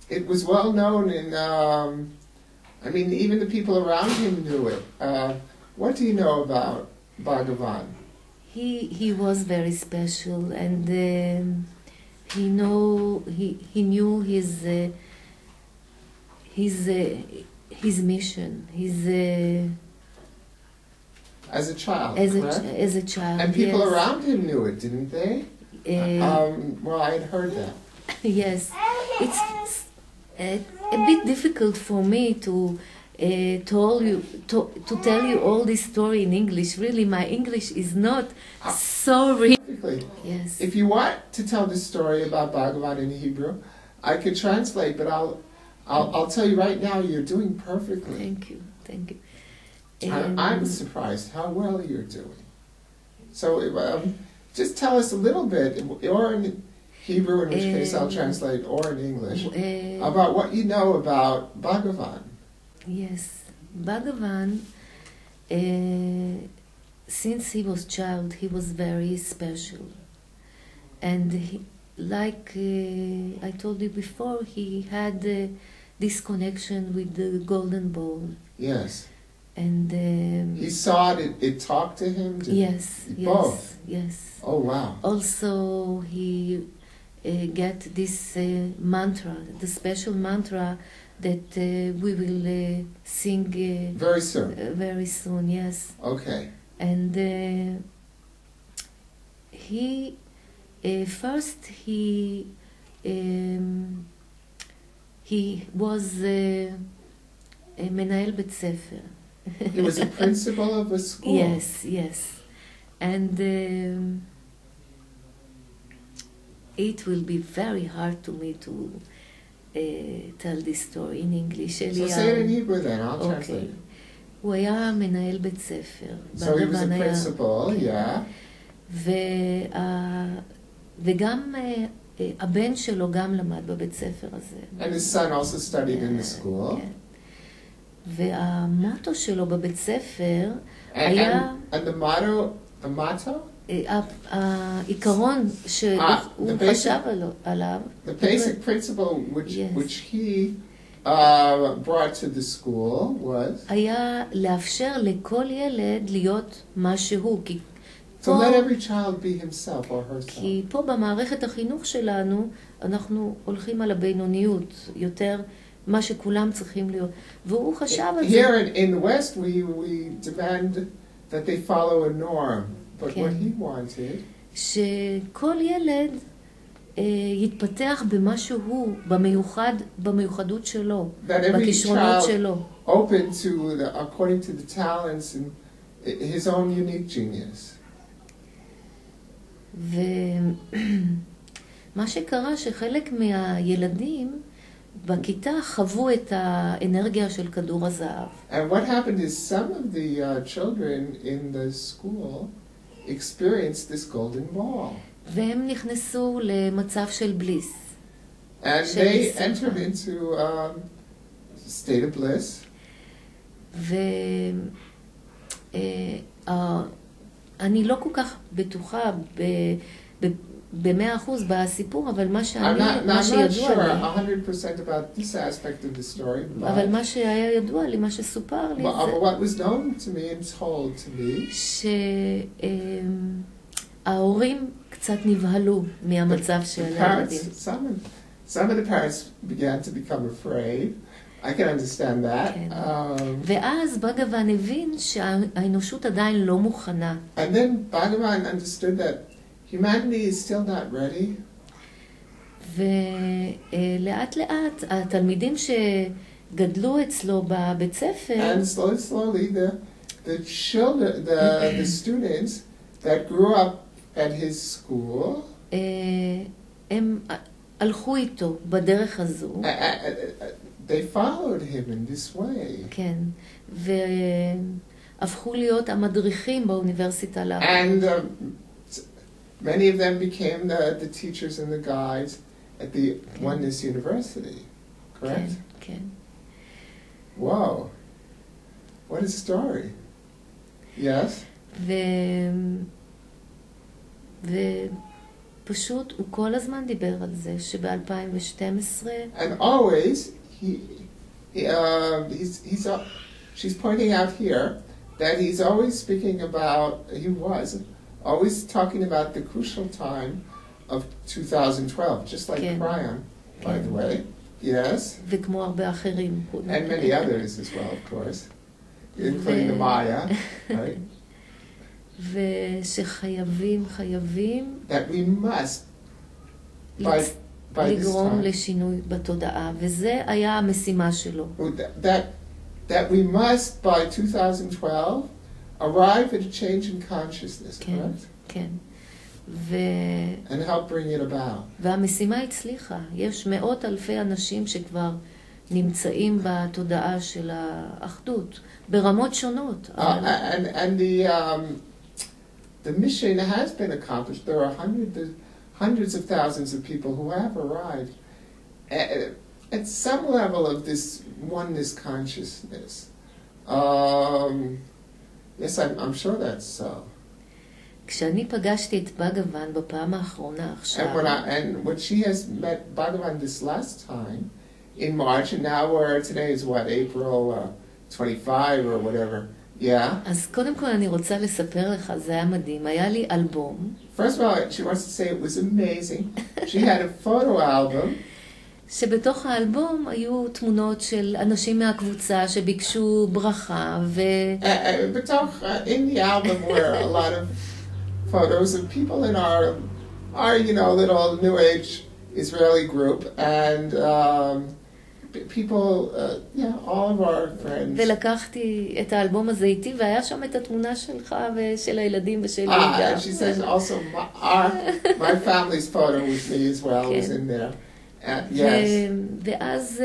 it was well known in. I mean, even the people around him knew it. What do you know about Bhagavan? He was very special, and he knew his mission. As a child, as a child, and people around him knew it, didn't they? Well, I had heard that. Yes, it's a bit difficult for me to tell you all this story in English. Really, my English is not so real. Yes. If you want to tell this story about Bhagavan in Hebrew, I could translate, but I'll tell you right now, you're doing perfectly. Thank you. I'm surprised how well you're doing. So just tell us a little bit, or in Hebrew, in which case I'll translate, or in English, about what you know about Bhagavan. Yes, Bhagavan, since he was child, he was very special. And like I told you before, he had this connection with the golden ball. Yes. And he saw it talked to him? yes, both? Yes. Oh, wow. Also, he get this mantra, the special mantra that we will sing Very soon. Very soon, yes. Okay. And he first he was מנהל בית ספר. He was a principal of a school. Yes, yes. And it will be very hard to me to tell this story in English. So say it in Hebrew then, I'll translate. הוא היה מנהל בית ספר. So he was a principal, yeah. וגם הבן שלו גם למד בבית ספר הזה. And his son also studied in the school. כן. והמוטו שלו בבית ספר היה... And the motto? העיקרון שהוא חשב עליו. The basic principle which he brought to the school was... היה לאפשר לכל ילד להיות מה שהוא. To let every child be himself or herself. כי פה במערכת החינוך שלנו אנחנו הולכים על הבינוניות, יותר מה שכולם צריכים להיות. והוא חשב על זה. Here in the West we demand that they follow a norm. But what he wanted... שכל ילד יתפתח במה שהוא, במיוחדות שלו, בכישרונות שלו. Open to according to the talents and his own unique genius. ומה שקרה שחלק מהילדים בכיתה חוו את האנרגיה של כדור הזהב. And what happened is some of the children in the school experienced this golden ball. והם נכנסו למצב של בליס. And they entered into state of bliss. אני לא כל כך בטוחה ב100% בסיפור, אבל מה שידוע לי, אבל מה שהיה ידוע לי, מה שסופר לי, שההורים קצת נבהלו מהמצב של הילדים. Some of the parents began to become afraid. I can understand that. ואז Bhagavan הבין שהאנושות עדיין לא מוכנה. And then Bhagavan understood that humanity is still not ready. ולאט לאט התלמידים שגדלו אצלו בבית ספר, and slowly the students that grew up at his school, הם הלכו איתו בדרך הזו. They followed him in this way. כן, והפכו להיות המדריכים באוניברסיטה לאחר. And many of them became the teachers and the guides at the Oneness University, correct? כן, כן. Wow, what a story. Yes? ופשוט הוא כל הזמן דיבר על זה שב-2012... And always, she's pointing out here that he's always speaking about, he was always talking about the crucial time of 2012, just like Priam, by the way. Yes? וכמו הרבה אחרים. And many others as well, of course, including the Maya, right? ושחייבים, that we must, by לגרום לשינוי בתודעה, וזה היה המשימה שלו. That we must, by 2012, arrive at a change in consciousness, correct? כן. And help bring it about. והמשימה הצליחה. יש מאות אלפי אנשים שכבר נמצאים בתודעה של האחדות, ברמות שונות. And the mission has been accomplished. There are hundreds of thousands of people who have arrived at some level of this oneness consciousness. Yes, I'm sure that's so. כשאני פגשתי את Bhagavan בפעם האחרונה עכשיו. And when she has met Bhagavan this last time in March, and now today is what, April 25 or whatever. Yeah. אז קודם כל אני רוצה לספר לך, זה היה מדהים. היה לי אלבום. First of all, she wants to say it was amazing. She had a photo album. שבתוך האלבום היו תמונות של אנשים מהקבוצה שביקשו ברכה בתוך, in the album were a lot of photos of people in our little New Age Israeli group, and people, all of our friends. ולקחתי את האלבום הזה איתי, והיה שם את התמונה שלך ושל הילדים ושלי גם. And she says also my family's photo with me as well was in there. Yes. ואז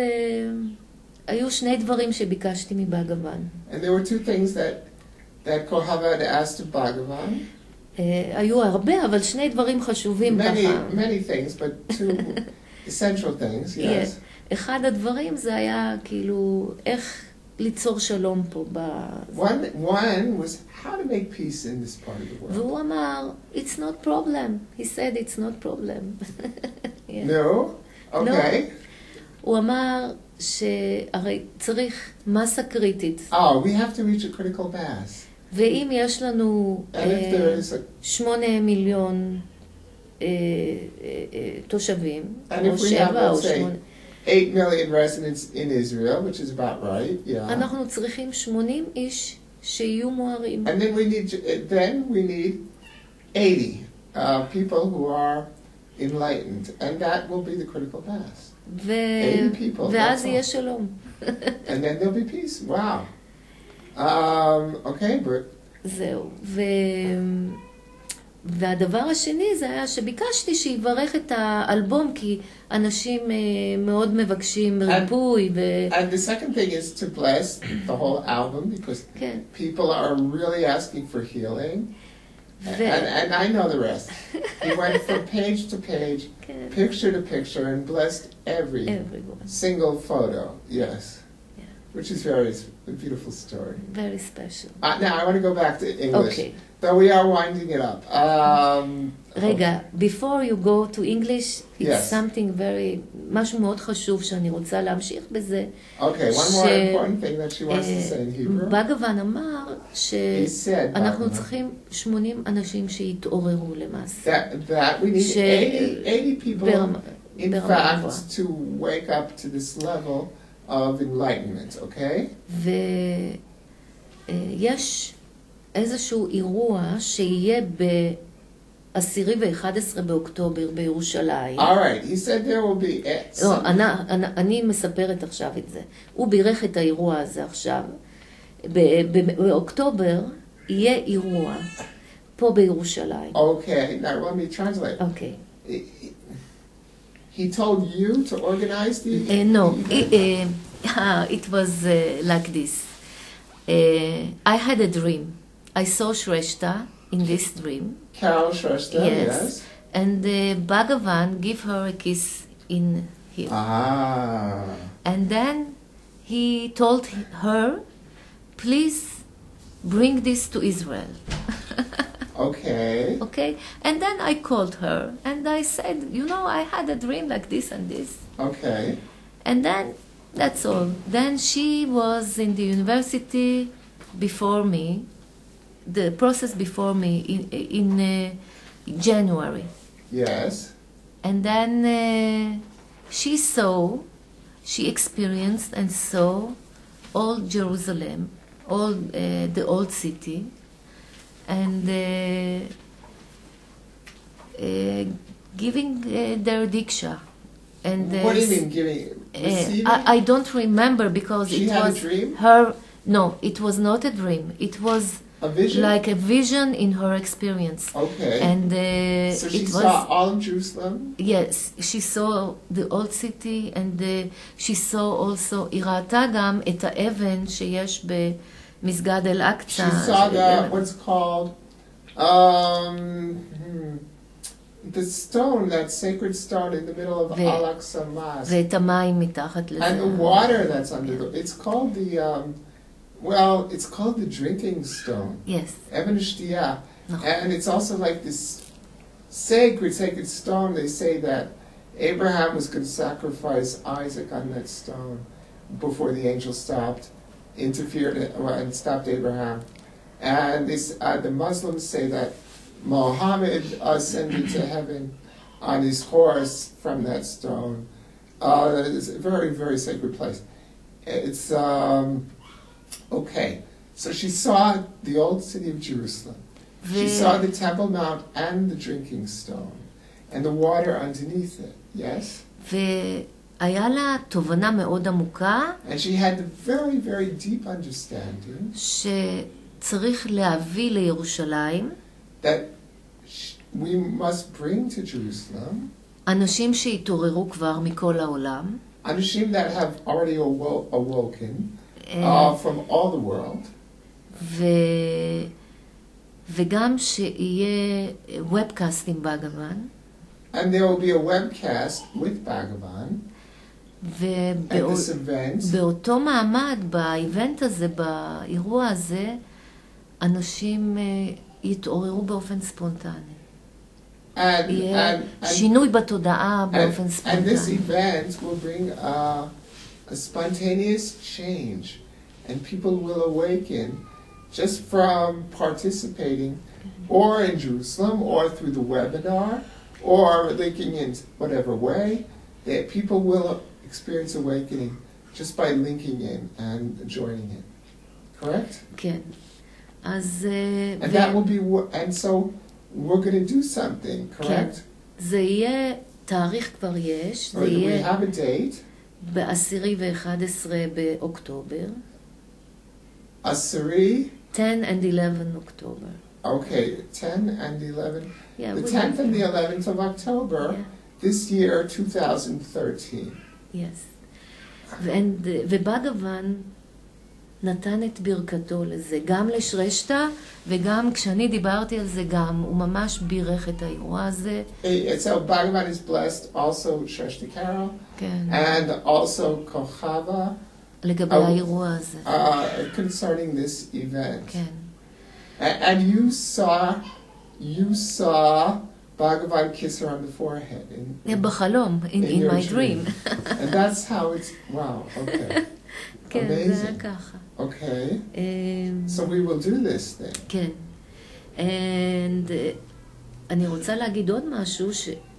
היו שני דברים שביקשתי מבגוון. And there were two things that Kohava had asked of Bhagavan. היו הרבה, אבל שני דברים חשובים ככה. Many things, but two essential things, yes. אחד הדברים זה היה כאילו איך ליצור שלום פה. One was how to make peace in this part of the world. והוא אמר, it's not problem. He said it's not problem. No? Okay. הוא אמר שהרי צריך מסה קריטית. We have to reach a critical mass. ואם יש לנו 8 מיליון תושבים, או 7 או 8... 8 million residents in Israel, which is about right, yeah. אנחנו צריכים 80 איש שיהיו מוארים. And then we need 80 people who are enlightened, and that will be the critical mass. 80 people. ואז יהיה שלום. And then there'll be peace. Wow. Okay, Britt. זהו. והדבר השני זה היה שביקשתי שיברך את האלבום, כי אנשים מאוד מבקשים ריפוי. And the second thing is to bless the whole album, because people are really asking for healing. And I know the rest. He went from page to page, picture to picture, and blessed everyone. Single photo. Yes. Which is a beautiful story. Very special. Now I want to go back to English. Okay. Though we are winding it up. רגע, before you go to English, it's something משהו מאוד חשוב שאני רוצה להמשיך בזה. Okay, one more important thing that she wants to say in Hebrew. בגוון אמר שאנחנו צריכים 80 אנשים שיתעוררו למעשה. That we need 80 people, in fact, to wake up to this level of enlightenment, okay? ויש איזשהו אירוע שיהיה ב10 ו-11 באוקטובר בירושלים. All right, he said there will be... לא, אני מספרת עכשיו את זה. הוא בירך את האירוע הזה עכשיו. באוקטובר יהיה אירוע פה בירושלים. Okay, now let me translate. Okay. He told you to organize the... No, it was like this. I had a dream. I saw Shrestha in this dream. Carol Shrestha, yes. And Bhagavan gave her a kiss in here. And then he told her, please bring this to Israel. Okay. Okay. And then I called her and I said, I had a dream like this and this. Okay. And then that's all. Then she was in the university before me, the process before me in January. Yes. And then she experienced and saw all Jerusalem, all the old city, and giving their diksha. And what do you mean giving? Receiving? I don't remember because she it had was a dream? No, it was not a dream. It was a vision? Like a vision in her experience. Okay. And so she saw all of Jerusalem? Yes, she saw the old city, and she saw also, היא ראתה גם את האבן שיש במסגד אל-אקצה. She saw what's called the stone, that sacred stone in the middle of Al-Aqsa Mosque. ואת המים מתחת לזה. And the water that's under it's called the it's called the drinking stone. Yes. Even Shtiyah. And it's also like this sacred stone. They say that Abraham was going to sacrifice Isaac on that stone before the angel stopped. interfered and stopped Abraham. And the Muslims say that Muhammad ascended to heaven on his horse from that stone. It's a very, very sacred place. It's, okay. So she saw the old city of Jerusalem. She saw the Temple Mount and the drinking stone, and the water underneath it, yes? והיה לה תובנה מאוד עמוקה. And she had a very, very deep understanding. שצריך להביא לירושלים. That we must bring to Jerusalem. אנשים שהתעוררו כבר מכל העולם. אנשים that have already awoken from all the world. וגם שיהיה webcast עם Bhagavan. And there will be a webcast with Bhagavan at this event. ובאותו מעמד, באיבנט הזה, באירוע הזה, אנשים יתעוררו באופן ספונטני. יהיה שינוי בתודעה באופן ספונטני. And this event will bring a spontaneous change, and people will awaken just from participating, or in Jerusalem, or through the webinar, or linking in whatever way, that people will experience awakening just by linking in and joining it. Correct? כן. אז... And that will be, and so we're going to do something, correct? כן. זה יהיה, תאריך כבר יש, זה יהיה... We have a date. ב10 ו-11 באוקטובר. 10 and 11 October. Okay, 10 and 11. Yeah, the 10th and the 11th of October, this year, 2013. Yes. ובגוון נתן את ברכתו לזה, גם לשרשתה, וגם כשאני דיברתי על זה גם, הוא ממש בירך את האירוע הזה. So Bhagavan is blessed also Shrestha Carol, and also Kohava, לגבי האירוע הזה. Concerning this event. כן. And you saw Bhagavan kiss her on the forehead. בחלום, in my dream. And that's how it's, wow, okay. כן, Amazing. זה ככה. Okay. So we will do this then. כן. And אני רוצה להגיד עוד משהו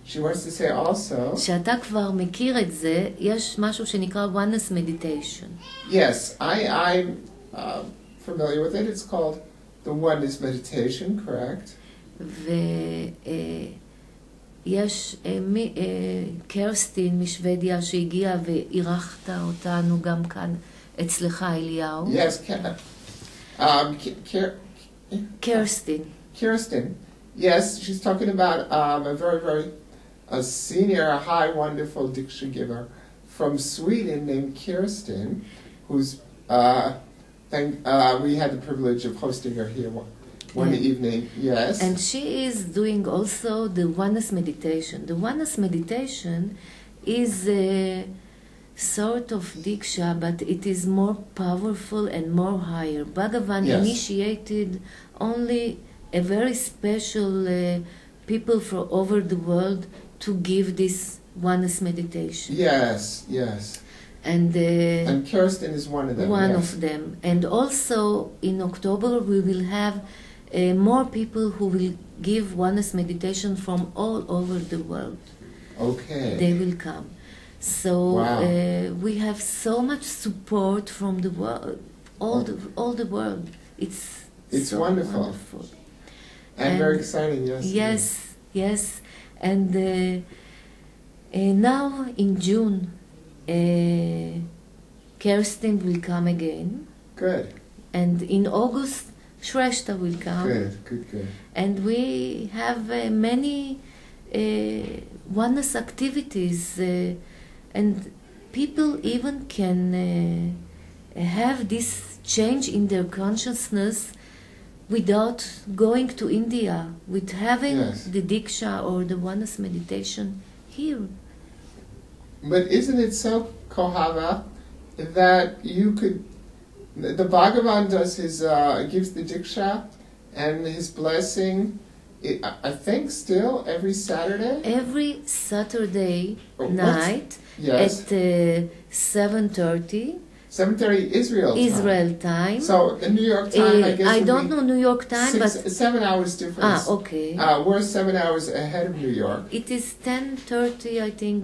She wants to say also. שאתה כבר מכיר את זה, יש משהו שנקרא Oneness Meditation. Yes, I'm familiar with it. It's called the Oneness Meditation, correct? ויש קרסטין משוודיה שהגיעה ואירחת אותנו גם כאן אצלך אליהו. Yes, Kirsten. Yes, she's talking about a very, very senior, high, wonderful Diksha giver from Sweden named Kirsten, who's, we had the privilege of hosting her here one evening, yes. And she is doing also the Oneness Meditation. The Oneness Meditation is a sort of Diksha, but it is more powerful and more higher. Bhagavan initiated only a very special people from over the world to give this Oneness Meditation. Yes. And Kirsten is one of them. One of them. And also in October we will have more people who will give Oneness Meditation from all over the world. Okay. They will come. So we have so much support from the world, all the world. It's so wonderful. And very exciting, yes. Yes. And now in June, Kirsten will come again. Good. And in August, Shrestha will come. Good. And we have many oneness activities, and people even can have this change in their consciousness without going to India, with having the Diksha or the Oneness meditation here. But isn't it so, Kohava, that you could, the Bhagavan does his, gives the Diksha and his blessing, I think still every Saturday? Every Saturday night at 7:30. 7:30 Israel time. Israel time. So the New York time, I guess, I would don't be know New York time, but 7 hours difference. okay. We're 7 hours ahead of New York. It is 10:30, I think,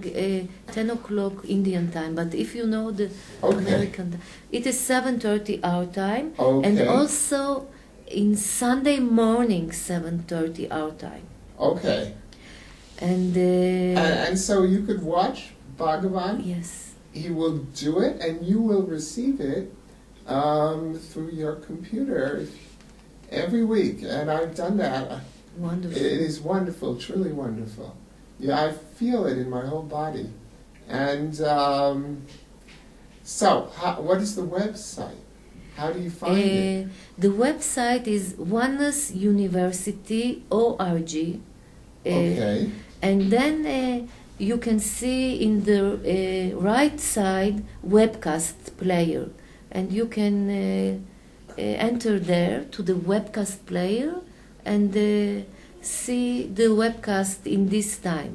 10 o'clock Indian time. But if you know the American time, it is 7:30 our time, and also in Sunday morning 7:30 our time. Okay. And so you could watch Bhagavan. Yes. He will do it, and you will receive it through your computer every week. And I've done that. Wonderful. It is wonderful, truly wonderful. Yeah, I feel it in my whole body. And so, what is the website? How do you find it? The website is onenessuniversity.org. Okay. And then you can see in the right side webcast player, and you can enter there to the webcast player and see the webcast in this time.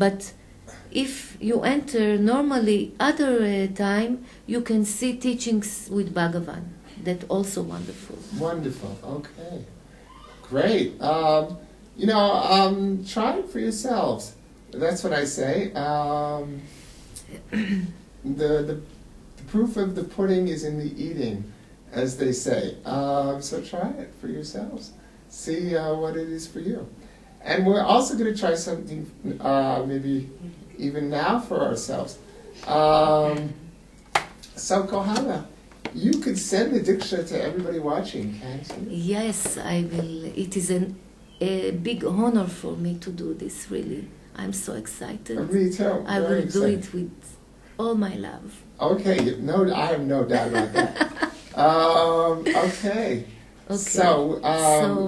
But if you enter normally other time, you can see teachings with Bhagavan. That's also wonderful. Wonderful. Okay. Great. Try it for yourselves. That's what I say. The proof of the pudding is in the eating, as they say. So try it for yourselves. See what it is for you. And we're also going to try something maybe even now for ourselves. So Kohava, you could send the Diksha to everybody watching, can't you? Yes, I will. It is a big honor for me to do this, really. I'm so excited. Me too. I will do it with all my love. Okay, I have no doubt about that. Okay. So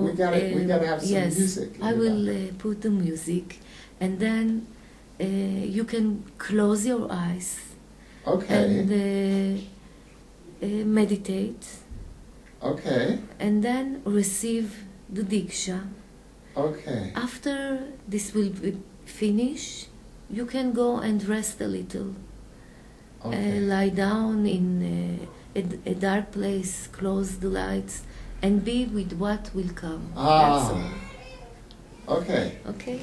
we gotta have some music. I will put the music, and then you can close your eyes. Okay. And meditate. Okay. And then receive the Diksha. Okay. After this will be finished, you can go and rest a little. Okay. Lie down in a dark place, close the lights, and be with what will come. That's all. Okay. Okay.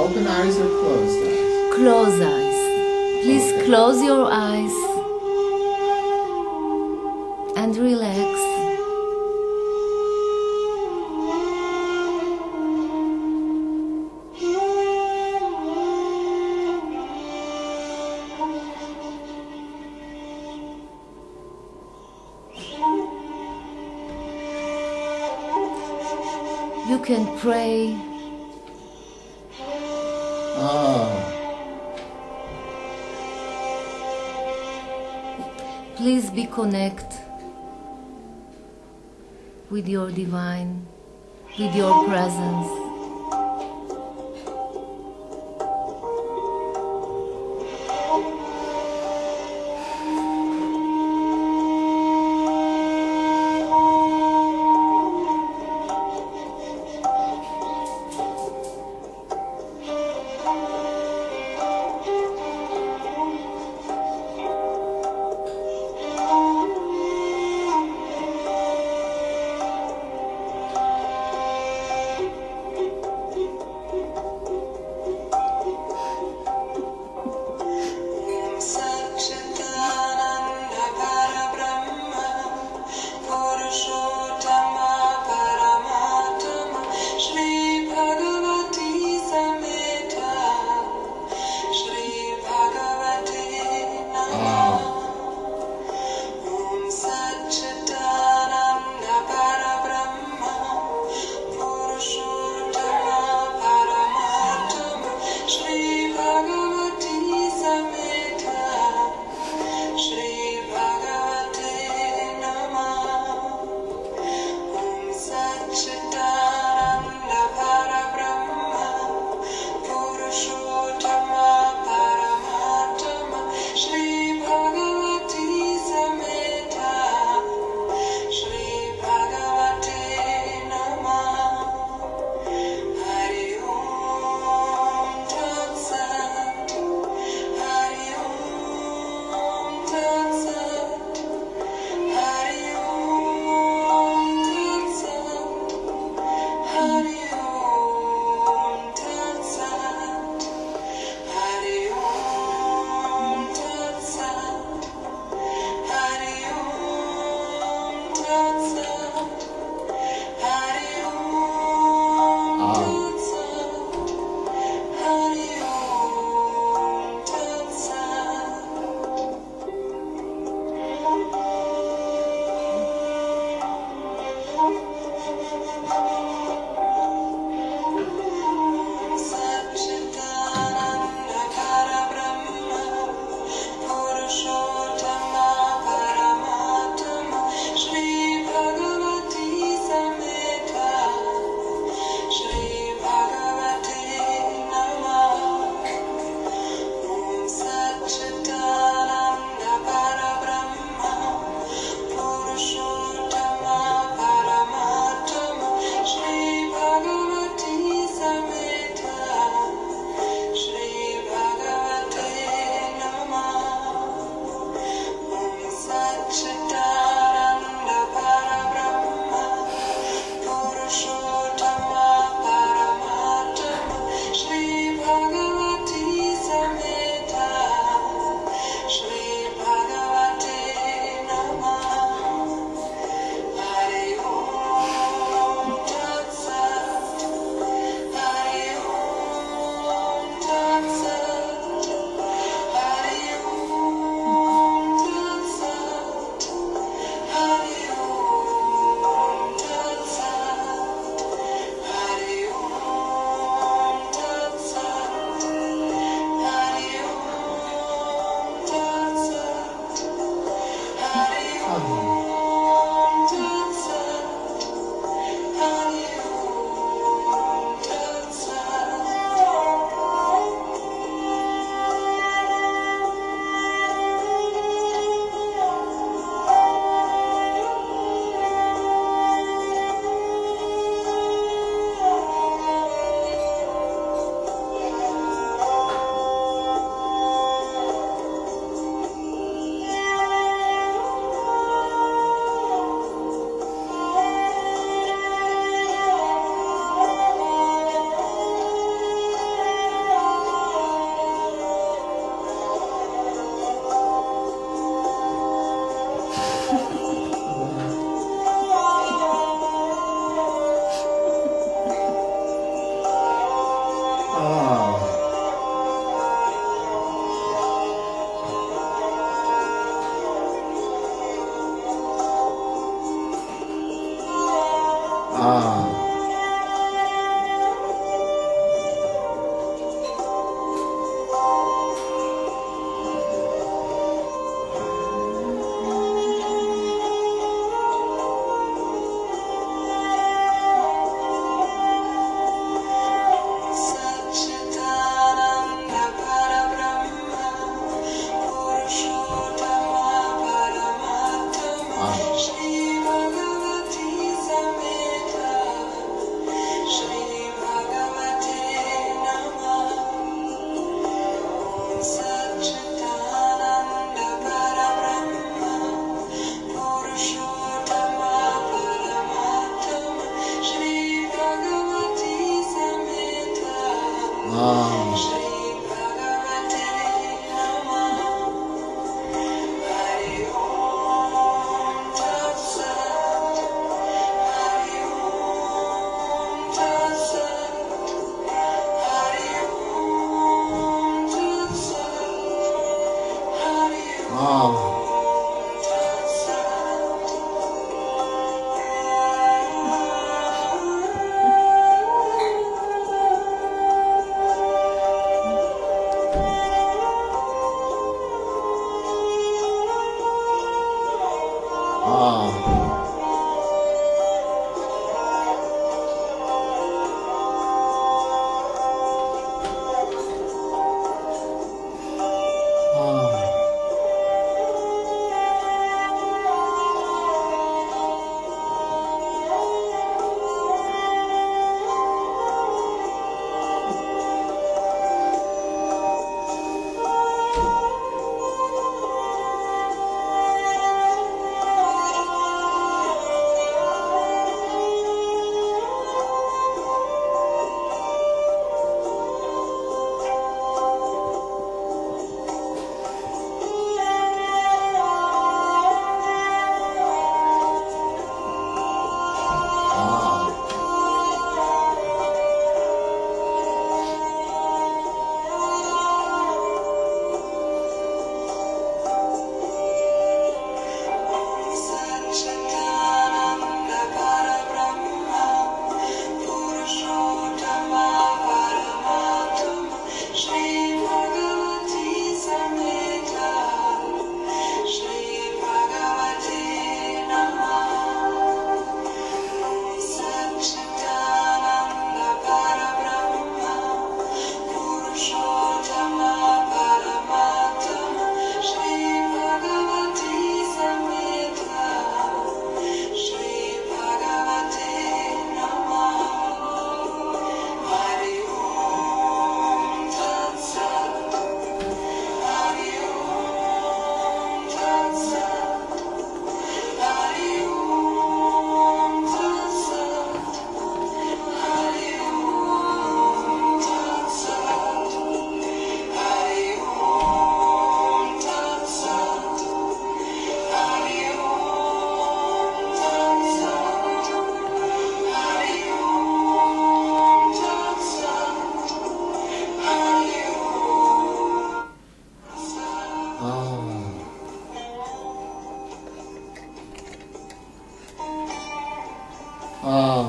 Open eyes or closed eyes? Close eyes. Please close your eyes and relax. You can pray. Please be connect with your divine, with your presence.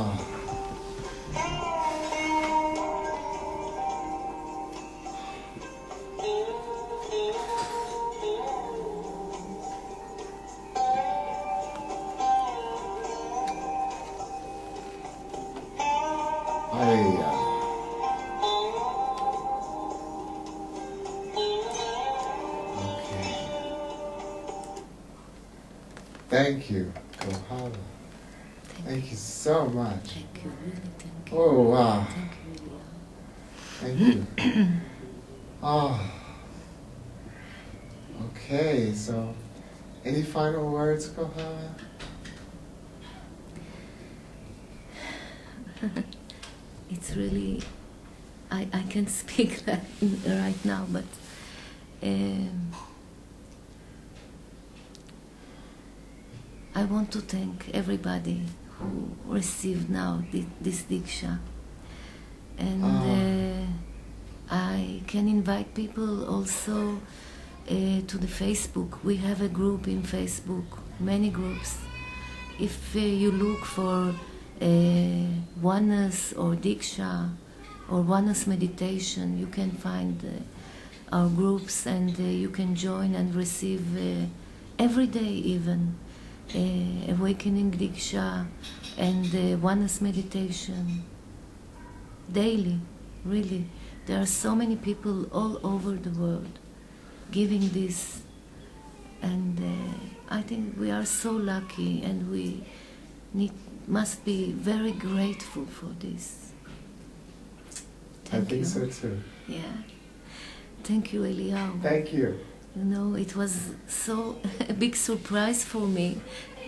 Ah. Thank you, Kohava. Thank you so much. Thank you, really, thank you. Oh, wow. Thank you, Thank you. Oh. Okay, so any final words, Kohava? It's really, I can't speak that right now, but I want to thank everybody who received now this Diksha. And I can invite people also to the Facebook. We have a group in Facebook, many groups. If you look for Oneness or Diksha or Oneness meditation, you can find our groups, and you can join and receive every day even Awakening Diksha and Oneness meditation daily. Really, there are so many people all over the world giving this, and I think we are so lucky, and we must be very grateful for this. Thank you. I think so too. Yeah. Thank you, Eliyahu. Thank you. You know, it was so a big surprise for me,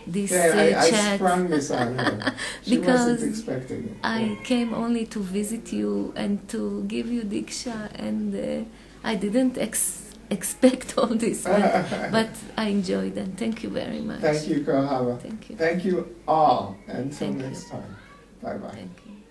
this I chat. sprung this on her. She Because wasn't expecting it. I came only to visit you and to give you Diksha, and I didn't expect all this, but I enjoyed it. Thank you very much. Thank you, Kohava. Thank you. Thank you all. Until Thank next you. time. Bye-bye. Thank you.